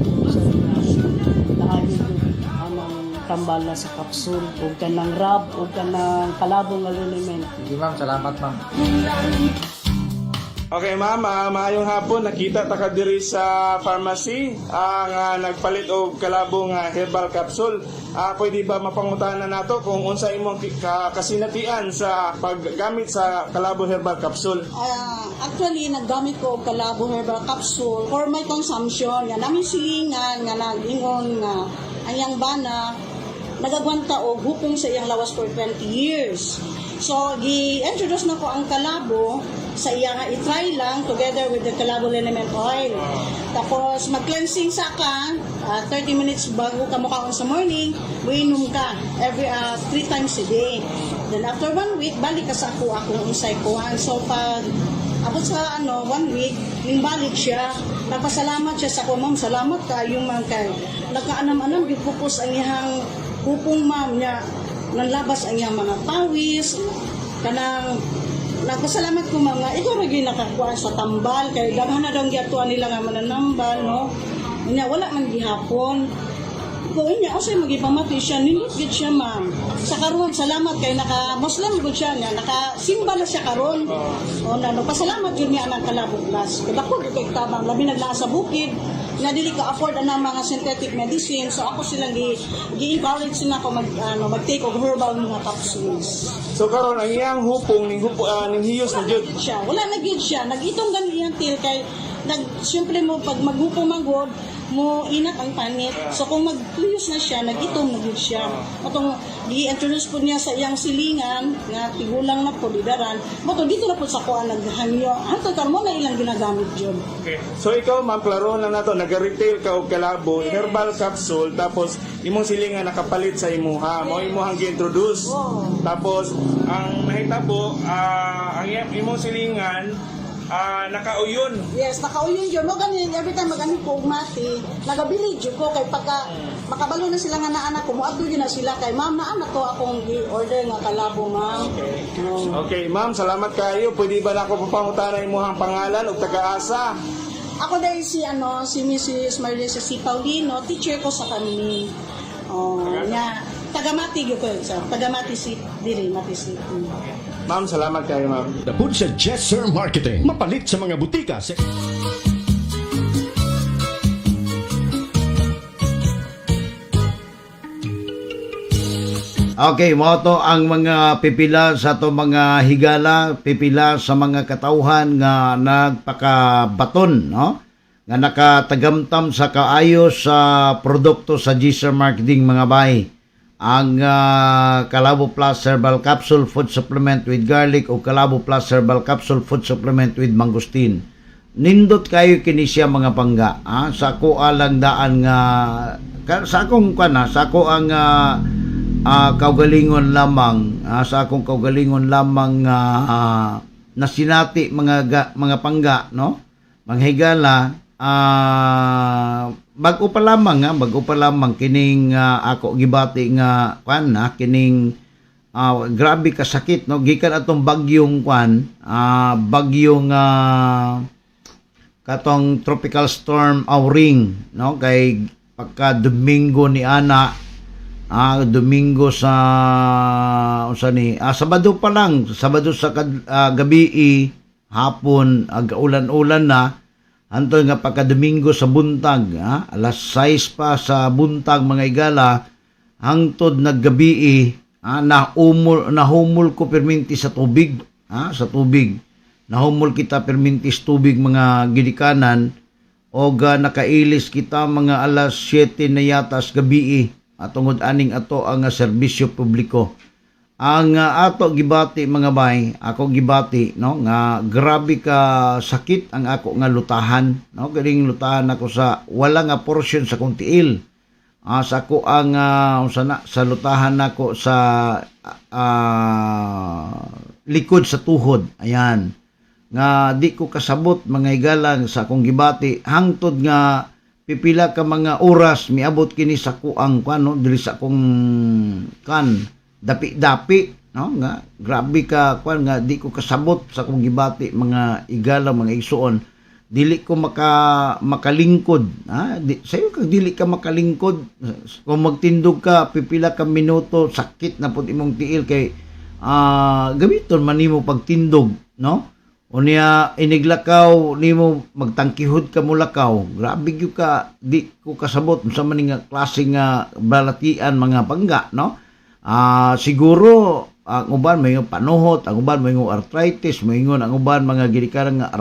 naayo yun anang tambala sa capsule o kanang rab o kanang kalabo nga liniment. Sige ma'am, salamat ma'am. Okay ma'am, maayong hapon. Nakita ta ka diri sa pharmacy ang nagpalit og kalabo nga herbal capsule. Pwede ba mapangutanan nato kung unsa imong kasinatian sa paggamit sa kalabo herbal capsule? Actually, naggamit ko og kalabo herbal capsule for my consumption. Nga namin silingan, nga nag-ingon nga anyang bana, nagagwanta og hupong sa iyang lawas for 20 years. So, gi-introduce na ko ang kalabo sa iya nga i-try lang together with the kalabo liniment oil. Tapos, mag-cleansing sa ka, 30 minutes bago ka mukaon sa morning, uinom ka every 3 times a day. Then, after 1 week, balik ka sa akong unsay kuhan. So, pag abot sa 1 week, balik siya. Nagpasalamat siya sa ako, ma'am, salamat ka, yung mga kay. Nagkaanam-anam, gipupos ang iyang hupong ma'am niya. Nanlabas ang iyang mga pawis, kanang nagpasalamat ko mga ito rin nakakuha sa tambal kay daghan na daw giyatuan nila nga mananambal no unya wala man gihapon ko inya usay magipamati siya nindot gid siya ma'am sa karon salamat kay naka Muslim gud siya nga naka simba na siya karon o na nagpasalamat gyud niya ang kalabo plus kay dako gid kay tabang labi nagla sa bukid nga dili ka afford ana mga synthetic medicine so ako silang gi-encourage sila ko mag-take og herbal mga capsules. So karon ang iyang hupong ning hiyos na jud. Siya wala na gid siya nagitong gani iyang til kay simple mo pag maghupong magod mo inat ang panit. So kung magtuyos na siya, nag-itom na gud siya. Atong gi-introduce po niya sa iyang silingan nga tigulang na po didaran. Moto dito na po sa kuan naghangyo. Hanto karon na ilang ginagamit jud. Okay. So ikaw ma'am, klaro na nato nag-retail ka og kalabo, herbal capsule tapos imong silingan nakapalit sa imuha. Mo imuhang gi-introduce. Tapos ang mahitabo ang imong silingan nakauyon. Yes, nakauyon yun. No, ganyan, every time mag-anik ko mati, nagabili dyan ko kay pagka makabalo na sila nga na anak ko, muadto yun na sila kay ma'am na anak ko akong i-order nga kalabo ma'am. Okay, ma'am, salamat kayo. Pwede ba na ako papangutanan imuhang pangalan o taga-asa? Ako dahil si Mrs. Marlisa C. Paulino, teacher ko sa kanini. Nga, taga-mati yun ko. Taga-mati si Diri, Mati si. Ma'am, salamat kayo, ma'am. Napod sa Jesser Marketing. Mapalit sa mga butika. Okay, mo to ang mga pipila sa to mga higala, pipila sa mga katauhan nga nagpakabaton, no? Nga nakatagamtam sa kaayo sa produkto sa Jesser Marketing mga bay. Ang Kalabo Plus Herbal Capsule Food Supplement with Garlic o Kalabo Plus Herbal Capsule Food Supplement with Mangosteen. Nindot kayo kini siya mga pangga. Sa ko alang daan nga sa akong sa ko ang kaugalingon lamang sa akong kaugalingon lamang na sinati mga pangga, no? Mga higala, bago pa lamang kining ako gibati nga kwan na kining grabe ka sakit, no? Gikan atong bagyong kwan, bagyong katong tropical storm Auring, no? Kay pagka Domingo ni ana, Domingo sa Sabado pa lang, Sabado sa gabi, hapon, ulan-ulan na, anto nga pagka Domingo sa buntag, alas 6 pa sa buntag mga igala, hangtod naggabi, nahumol ko perminti sa tubig, sa tubig. Nahumol kita permintis tubig mga gidikanan, o nakailis kita mga alas 7 na yatas gabi, tungod aning ato ang serbisyo publiko. Ang ato gibati mga bay, ako gibati, no, nga grabe ka sakit ang ako nga lutahan, no? Galing lutahan ako sa wala nga portion sa kong tiil. Sa ako ang sa lutahan nako sa likod sa tuhod. Ayan. Nga di ko kasabot mga igalang sa akong gibati hangtod nga pipila ka mga oras miabot kini sa kuang no, dili sa akong dapi-dapi, no, nga grabe ka nga di ko kasabot sa akong gibati mga igala, mga igsuon. Dili ko makalingkod, sayo kag dili ka makalingkod. Kung magtindog ka pipila ka minuto, sakit na pud imong tiil kay gamiton man nimo pagtindog, no? Unya iniglakaw nimo magtangkihod ka mo lakaw. Grabe gyud ka, di ko kasabot sa maning klase nga balatian mga pangga, no? Siguro ang uban may panuhot, ang uban may arthritis, may ang uban mga gidikaran nga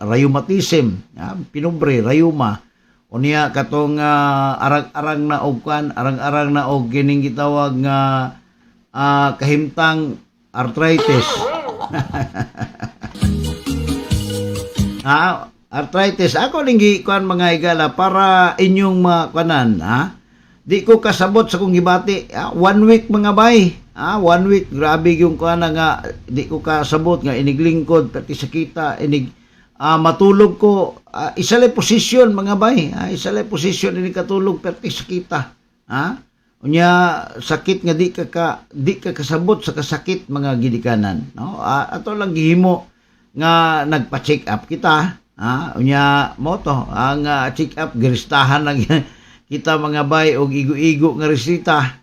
rheumatism, pinubre, rheuma. Unya katong arang-arang na og arang-arang na og kining gitawag nga kahimtang arthritis. Arthritis. Ako linggi kuan mga igala para inyong makuanan, Di ko kasabot sa kong gibati. 1 week mga bay. 1 week. Grabe yung kuan nga di ko kasabot nga iniglingkod pati sakita matulog ko isalay posisyon mga bay. Isalay posisyon ini katulog pati sakita. Unya sakit nga di ka kasabot sa kasakit mga gidikanan, no? Ato lang gihimo nga nagpa-check up kita, unya mo to ang check up giristahan lang kita mga bay og igo-igo nga resita.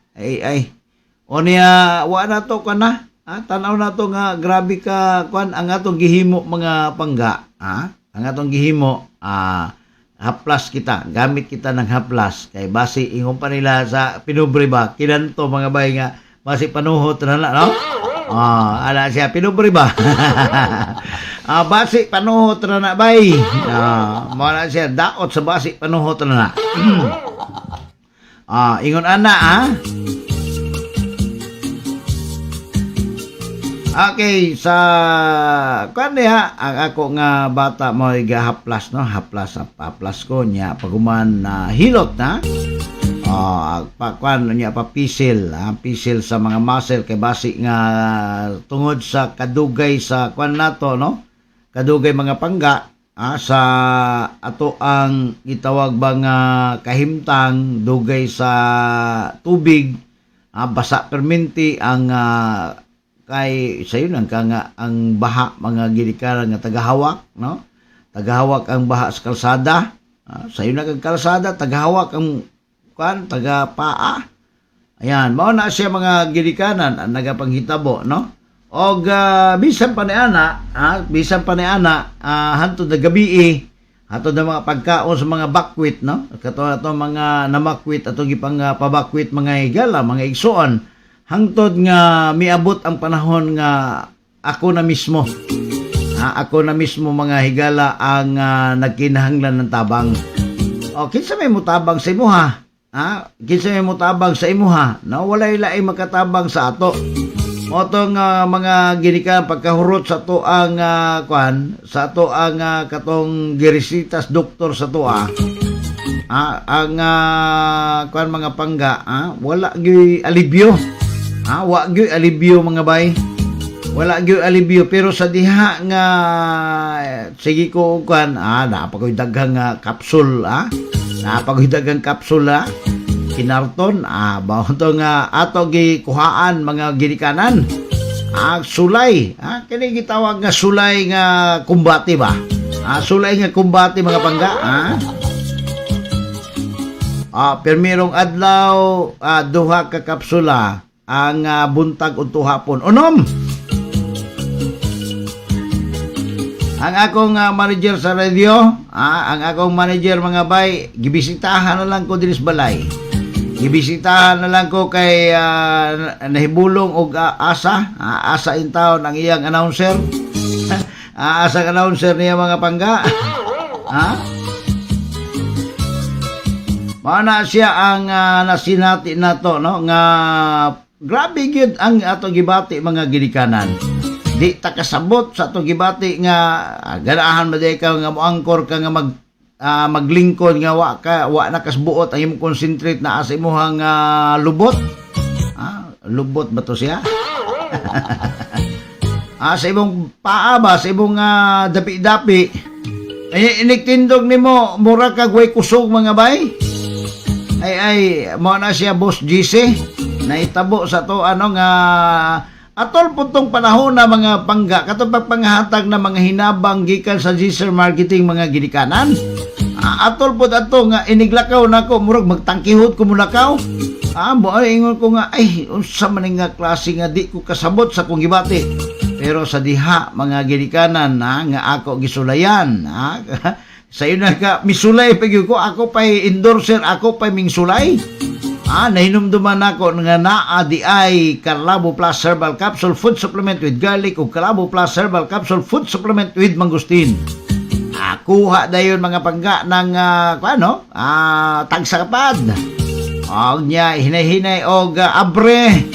Unya wa na to kana, tanaw na to nga grabe ka kuan ang atong gihimo mga pangga, ang atong gihimo haplas kita, gamit kita ng haplas kay base ingon pa nila sa pinubre ba kinanto mga bay nga base panuhot na no? Ala siya pinubre ba? Base panuhot na bay. Mo na siya daot sa base panuhot na. Ingon ana Okay, sa kandiha ang ako nga bata mo gahaplas, no? Haplas ko niya paguman na hilot na. Pakuan niya pisil sa mga muscle kay basi nga tungod sa kadugay sa kuan nato, no? Kadugay mga pangga sa ato ang gitawag ba nga kahimtang dugay sa tubig, basa perminti ang kay sayo nang nga ang baha mga gidikaran nga tagahawak, no? Tagahawak ang baha sa kalsada, sayo na kag kalsada tagahawak ang kuan taga paa. Ayan, mao na siya mga gidikanan ang nagapanghitabo, no? Og bisan pa ni ana hantod na gabi hatod na mga pagkaon sa mga bakwit, no? Kato mga namakwit atong gipang pabakwit mga higala, mga igsuon. Hangtod nga miabot ang panahon nga ako na mismo mga higala ang nagkinahanglan ng tabang. Kinsa may mutabang sa imuha? Kinsa may mutabang sa imuha? No, walay laing makatabang sa ato. Motong mga ginika pagkahurot sa to ang sa to ang katong girisitas doktor sa to ang mga pangga wala gyud alibyo. Wa gyud alibyo mga bay. Wala gyud alibyo pero sa diha nga sige ko kan napakoy daghang kapsul napakoy daghang kapsul kinarton bawon to nga ato gikuhaan mga ginikanan sulay kini gitawag nga sulay nga kumbati ba sulay nga kumbati mga pangga permirong adlaw duha ka kapsula ang buntag udto hapon unom. Ang akong manager sa radio, ang akong manager mga bay, gibisitahan na lang ko dinis balay. Gibisitahan na lang ko kay nahibulong og asa in town ang iyang announcer. Asa announcer niya mga pangga. Mana siya ang nasinati nato no nga grabe gyud ang ato gibati mga ginikanan. Di ta kasabot sa itong gibati nga ganahan maday ka nga moangkor ka nga maglingkod nga wa na kasbuot ang imong concentrate na asa imong lubot. Lubot ba to siya? Sa imong paa ba, sa imong dapi-dapi. Iniktindog nimo mura kag way kusog mga bay. Ay mo na siya Boss GC. Naitabo sa to nga atol puntong panahon na mga pangga katong pagpanghatag na mga hinabang gikan sa Jesser Marketing mga ginikanan. Atol pud ato nga iniglakaw nako murag magtangkihot ko mulakaw. Mo ingon ko nga ay unsa man nga klase nga di ko kasabot sa kong gibati. Pero sa diha mga ginikanan nga ako gisulayan. Sa ina ka misulay pag ko ako pay endorser ako pay mingsulay. Nahinumduman ako nga naa di ay Calabo Plus Herbal Capsule Food Supplement with Garlic o Calabo Plus Herbal Capsule Food Supplement with Mangustin. Kuha dayon mga pangga ng tagsakapad. Og nya hinay-hinay og abre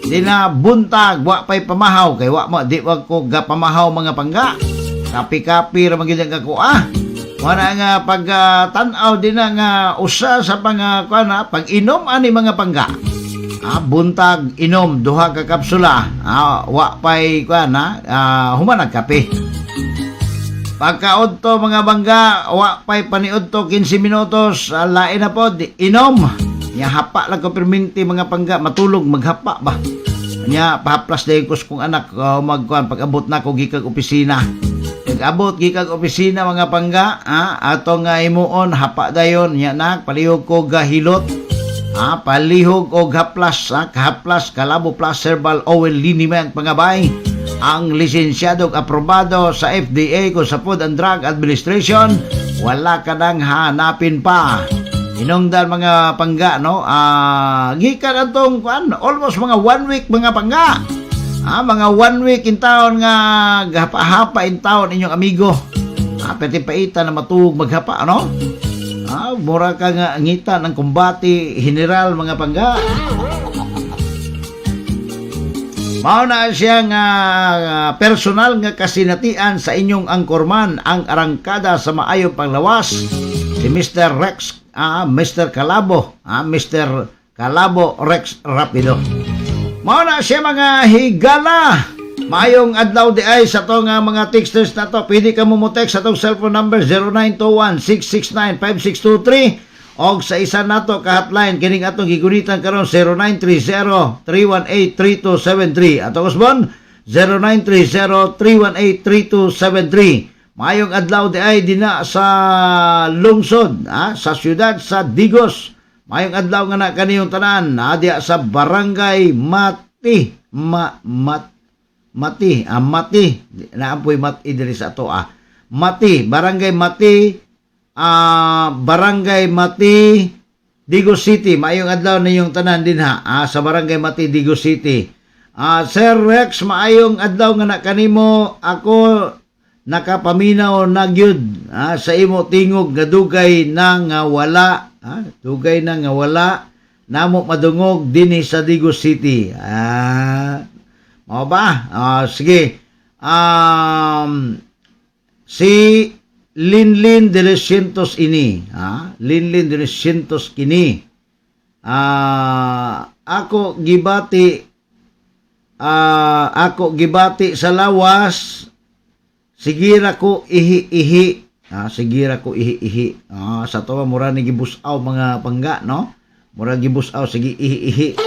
di na buntag wa pay pamahaw kay wa mo di wag ko gapamahaw mga pangga. Kapi-kapi ra magyud ako wala nga pag tanaw din nga usa sa pag-inom ani mga pangga. Buntag inom duha ka kapsula. Wa pay humanag kape. Pagkaod to mga bangga, wa pay paniod to 15 minutos, lain na pod inom. Nya hapa lang ko perminti mga pangga matulog maghapa ba. Nya pahaplas dayon ko kung anak pag-abot na ko gikag opisina. Abot gikag opisina mga pangga ato nga imuon hapa dayon nya nak palihog ko gahilot palihog og haplas kahaplas Calabo Plus Herbal Oil Liniment pangabay ang lisensyadong aprobado sa FDA ko sa Food and Drug Administration wala ka nang hanapin pa inungdan mga pangga no gikan atong almost mga 1 week mga pangga. Mga 1 week in taon nga gahapa-hapa in taon inyong amigo. Pati-paita na matug maghapa, ano? Mura ka nga ngita ng kumbati general mga pangga. Mao na siya nga personal nga kasinatian sa inyong angkorman ang arangkada sa maayong panglawas si Mr. Rex, Mr. Calabo, Mr. Calabo Rex Rapido. Mao na siya mga higala. Mayong adlaw di ay sa to nga mga texters na to. Pwede ka mo text sa tong cellphone number 0921-669-5623 og sa isa nato ka hotline kining atong gigunitan karon 0930-318-3273 atong usbon 0930-318-3273. Mayong adlaw di ay dina sa lungsod sa syudad sa Digos. Mayong adlaw nga na kaniyong tanan adya sa barangay Mati naampoy Mati diri sa ato Mati barangay Mati Digos City. Mayong adlaw niyong tanan din sa barangay Mati Digos City. Sir Rex maayong adlaw nga na kanimo ako nakapaminaw na gyud sa imo tingog nga dugay na nga wala dugay na nga wala namo madungog dinhi sa Digos City. Mao ba? Sige. Si Linlin de los Cientos ini. Linlin de los Cientos kini. Ako gibati ako gibati sa lawas, sigira ko ihi-ihi. Sigira ko ihi-ihi. Sa to mura ni gibusaw mga pangga, no? Mura gibusaw sige ihi-ihi.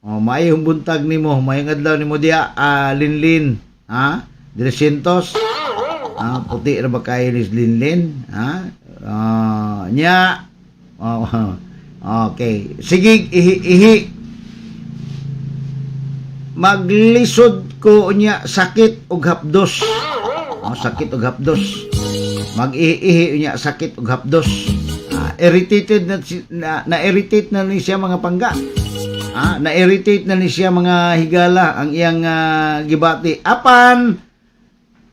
Maayong buntag nimo, maayong adlaw nimo diya, Linlin. 300. Puti ra ba kayo ni Linlin? Nya. Okay. Sige ihi-ihi. Maglisod ko niya sakit og hapdos. Sakit og hapdos. Mag-ihi niya sakit og hapdos. Irritated na-irritate na ni siya mga pangga. Na-irritate na ni siya mga higala ang iyang gibati. Apan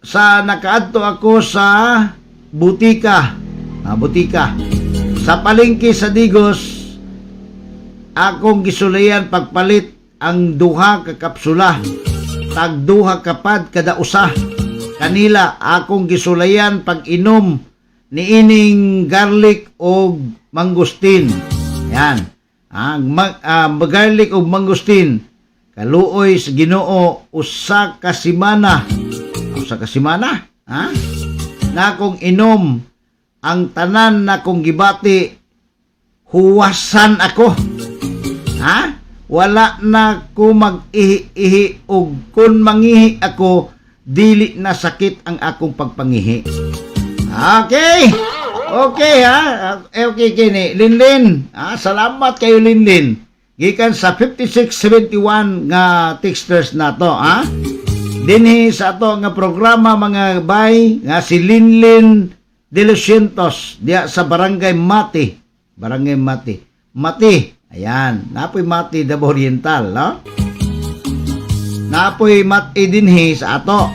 sa nakaadto ako sa butika. Butika. Sa palengke sa Digos, akong gisulayan pagpalit ang duha ka kapsula, tag duha kapad kada usa. Kanila akong gisulayan pag-inom ni ining garlic o mangustin. Yan. Garlic o mangustin. Kaluoy sa Ginoo usa ka semana. Usa ka semana, na akong inom ang tanan na kong gibati, huwasan ako. Wala na ko mag-ihi-ihi o kung mangihi ako, dili na sakit ang akong pagpangihi. Okay. Okay Okay kini. Linlin. Salamat kayo Linlin. Gikan sa 5671 nga texters na to. Dinhi sa ato nga programa mga bay nga si Linlin de los Cientos diya sa Barangay Mati. Barangay Mati. Mati. Ayan, napoy Mati Davao Oriental, no? Napoy Mati dinhi sa ato.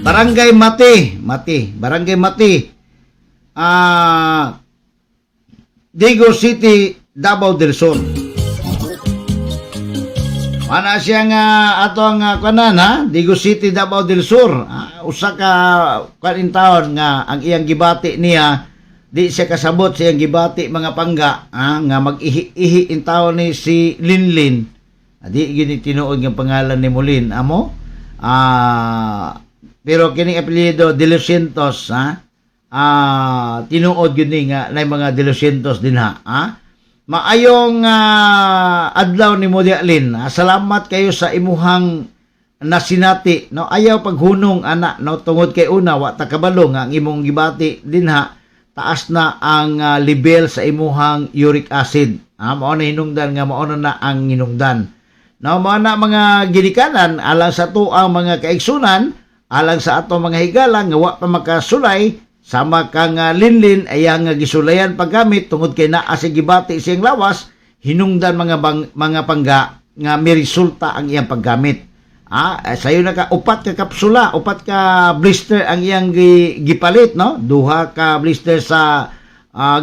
Barangay Mati, Barangay Mati. Digos City, Davao del Sur. Mana siya nga atong kanan, Digos City, Davao del Sur. Usa ka kanin taon nga ang iyang gibati niya. Di siya kasabot siyang gibati mga pangga nga mag-ihi-ihi in taon ni si Linlin. Di gini tinuod nga pangalan ni Mulin amo. Pero kining apelyido De Los Cientos tinuod gini nga na mga De Los Cientos din Maayong adlaw ni Modialin. Salamat kayo sa imuhang nasinati, no? Ayaw paghunong ana, no? Tungod kay una wa ta kabalo nga ang imong gibati dinha taas na ang level sa imuhang uric acid. Mao na hinungdan nga mao na ang hinungdan. No, mao na mga ginikanan alang sa to ang mga kaigsunan, alang sa ato mga higala nga wa pa makasulay sama kang Linlin ayang gisulayan paggamit tungod kay naa sa gibati siyang lawas, hinungdan mga pangga nga may resulta ang iyang paggamit. Sayo na ka upat ka kapsula, upat ka blister ang iyang gipalit, no? Duha ka blister sa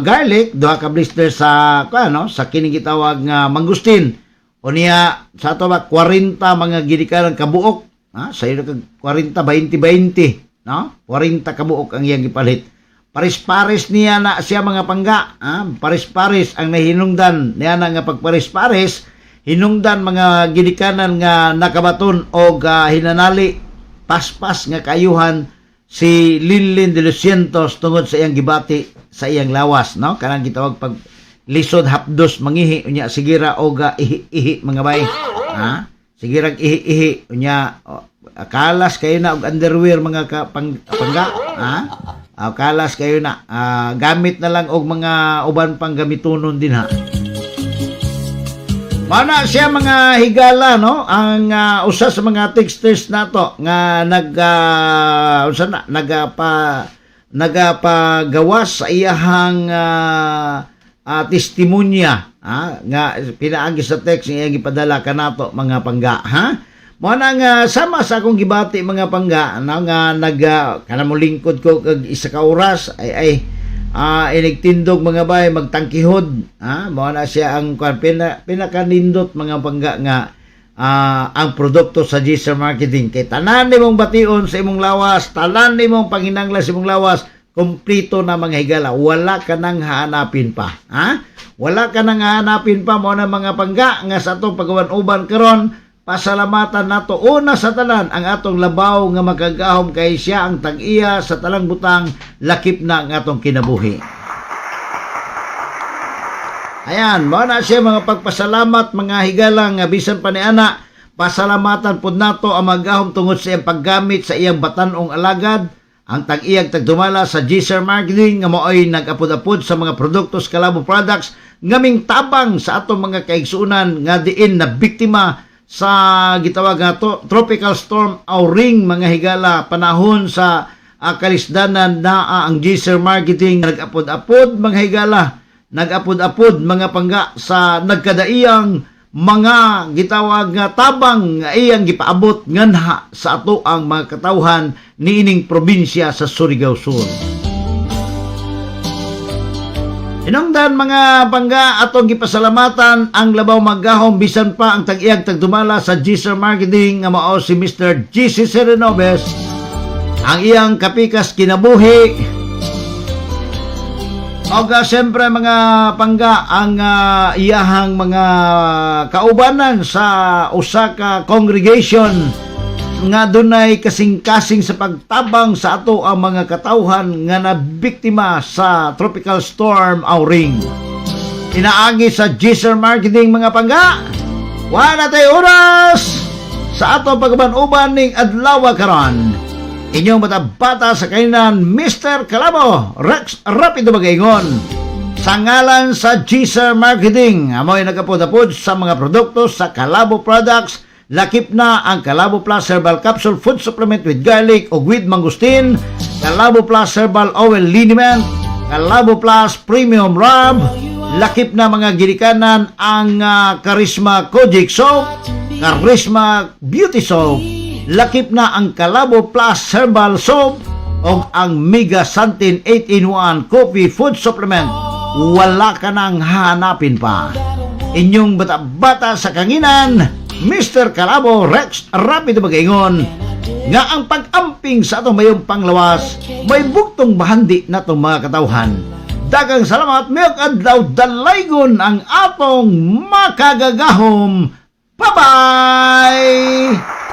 garlic, duha ka blister sa sa kining gitawag nga mangustin. O niya sa ato ba 40 mga ginikanan kabuok, sayo na ka 40 20-20, no? 40 kabuok ang iyang gipalit. Paris-pares niya na siya mga pangga, paris-pares ang nahinungdan niya na nga pagparis-pares. Hinungdan mga ginikanan nga nakabaton o hinanali paspas nga kayuhan si Linlin de los Cientos tungod sa iyang gibati sa iyang lawas, no? Kanang gitawag pag lisod hapdos mangihi unya sigira o ihi-ihi mga bay. Sigira ihi-ihi unya kalas kayo na og underwear mga pangga. Kalas kayo na gamit na lang og mga uban pang gamitonon din Mana siya mga higala, no? Ang usa sa mga texters nato nga nagapagawas sa iyahang testimonya, nga pinaagi sa text nga gipadala kanato mga pangga, Mo nga sama sa akong gibati mga pangga, nga kanamo lingkod ko kag isa ka oras ay inigtindog mga bay magtangkihod, mao na siya ang pinakanindot mga pangga nga ang produkto sa GSR Marketing kay tanan nimong bation sa imong lawas, tanan nimong panginanglan sa imong lawas Kumplito na mga higala. Wala ka nang hahanapin pa. Ha? Wala ka nang hahanapin pa mo na mga pangga nga sa atong pagawan-uban karon. Pasalamatan nato una sa tanan ang atong labaw nga makagahom kay siya ang tag-iya sa talang butang lakip na ang atong kinabuhi. Ayan, mo na siya mga pagpasalamat mga higala nga bisan pa ni ana. Pasalamatan pud nato ang magahom tungod sa iyang paggamit sa iyang batanong alagad. Ang tag-iyag tagdumala sa G-Sir Marketing nga mo'y nag-apod-apod sa mga produkto sa Calabo Products ngaming tabang sa atong mga kaigsuunan nga diin na biktima sa gitawag nga Tropical Storm Auring mga higala panahon sa kalisdanan na ang G-Sir Marketing nag-apod-apod mga higala, nag-apod-apod mga pangga sa nagkadaiyang mga gitawag nga tabang nga iyang gipaabot nganha sa ato ang mga katawhan niining probinsya sa Surigao Sur. Inungdan mga pangga atong gipasalamatan ang labaw magahom bisan pa ang tag-iyag tagdumala sa G-Sir Marketing nga mao si Mr. GC Serenobes ang iyang kapikas kinabuhi. O siyempre mga pangga ang iyahang mga kaubanan sa Osaka congregation nga dunay kasing-kasing sa pagtabang sa ato ang mga katawhan nga nabiktima sa Tropical Storm Auring. Inaagi sa G-Sir Marketing mga pangga. Wala tayo oras sa ato pagban-uban ning adlaw karon. Inyong bata-bata sa kainan, Mr. Calabo, Rex Rapido Magaingon. Sa ngalan sa G-Sir Marketing, amoy nagapod-apod sa mga produkto sa Calabo Products, lakip na ang Calabo Plus Herbal Capsule Food Supplement with Garlic o with Mangustin, Calabo Plus Herbal Oil Liniment, Calabo Plus Premium Rub, lakip na mga girikanan ang Charisma Kojic Soap, Charisma Beauty Soap, lakip na ang Calabo Plus Herbal Soap o ang Mega Santin 8-in-1 Coffee Food Supplement. Wala ka nang hanapin pa. Inyong bata-bata sa kanginan, Mr. Calabo Rex Rapido Magaingon, nga ang pag-amping sa atong mayong panglawas, may buktong bahandi na itong mga katawhan. Dagang salamat, mayok adlaw dalaygon ang atong makagagahom. Bye-bye!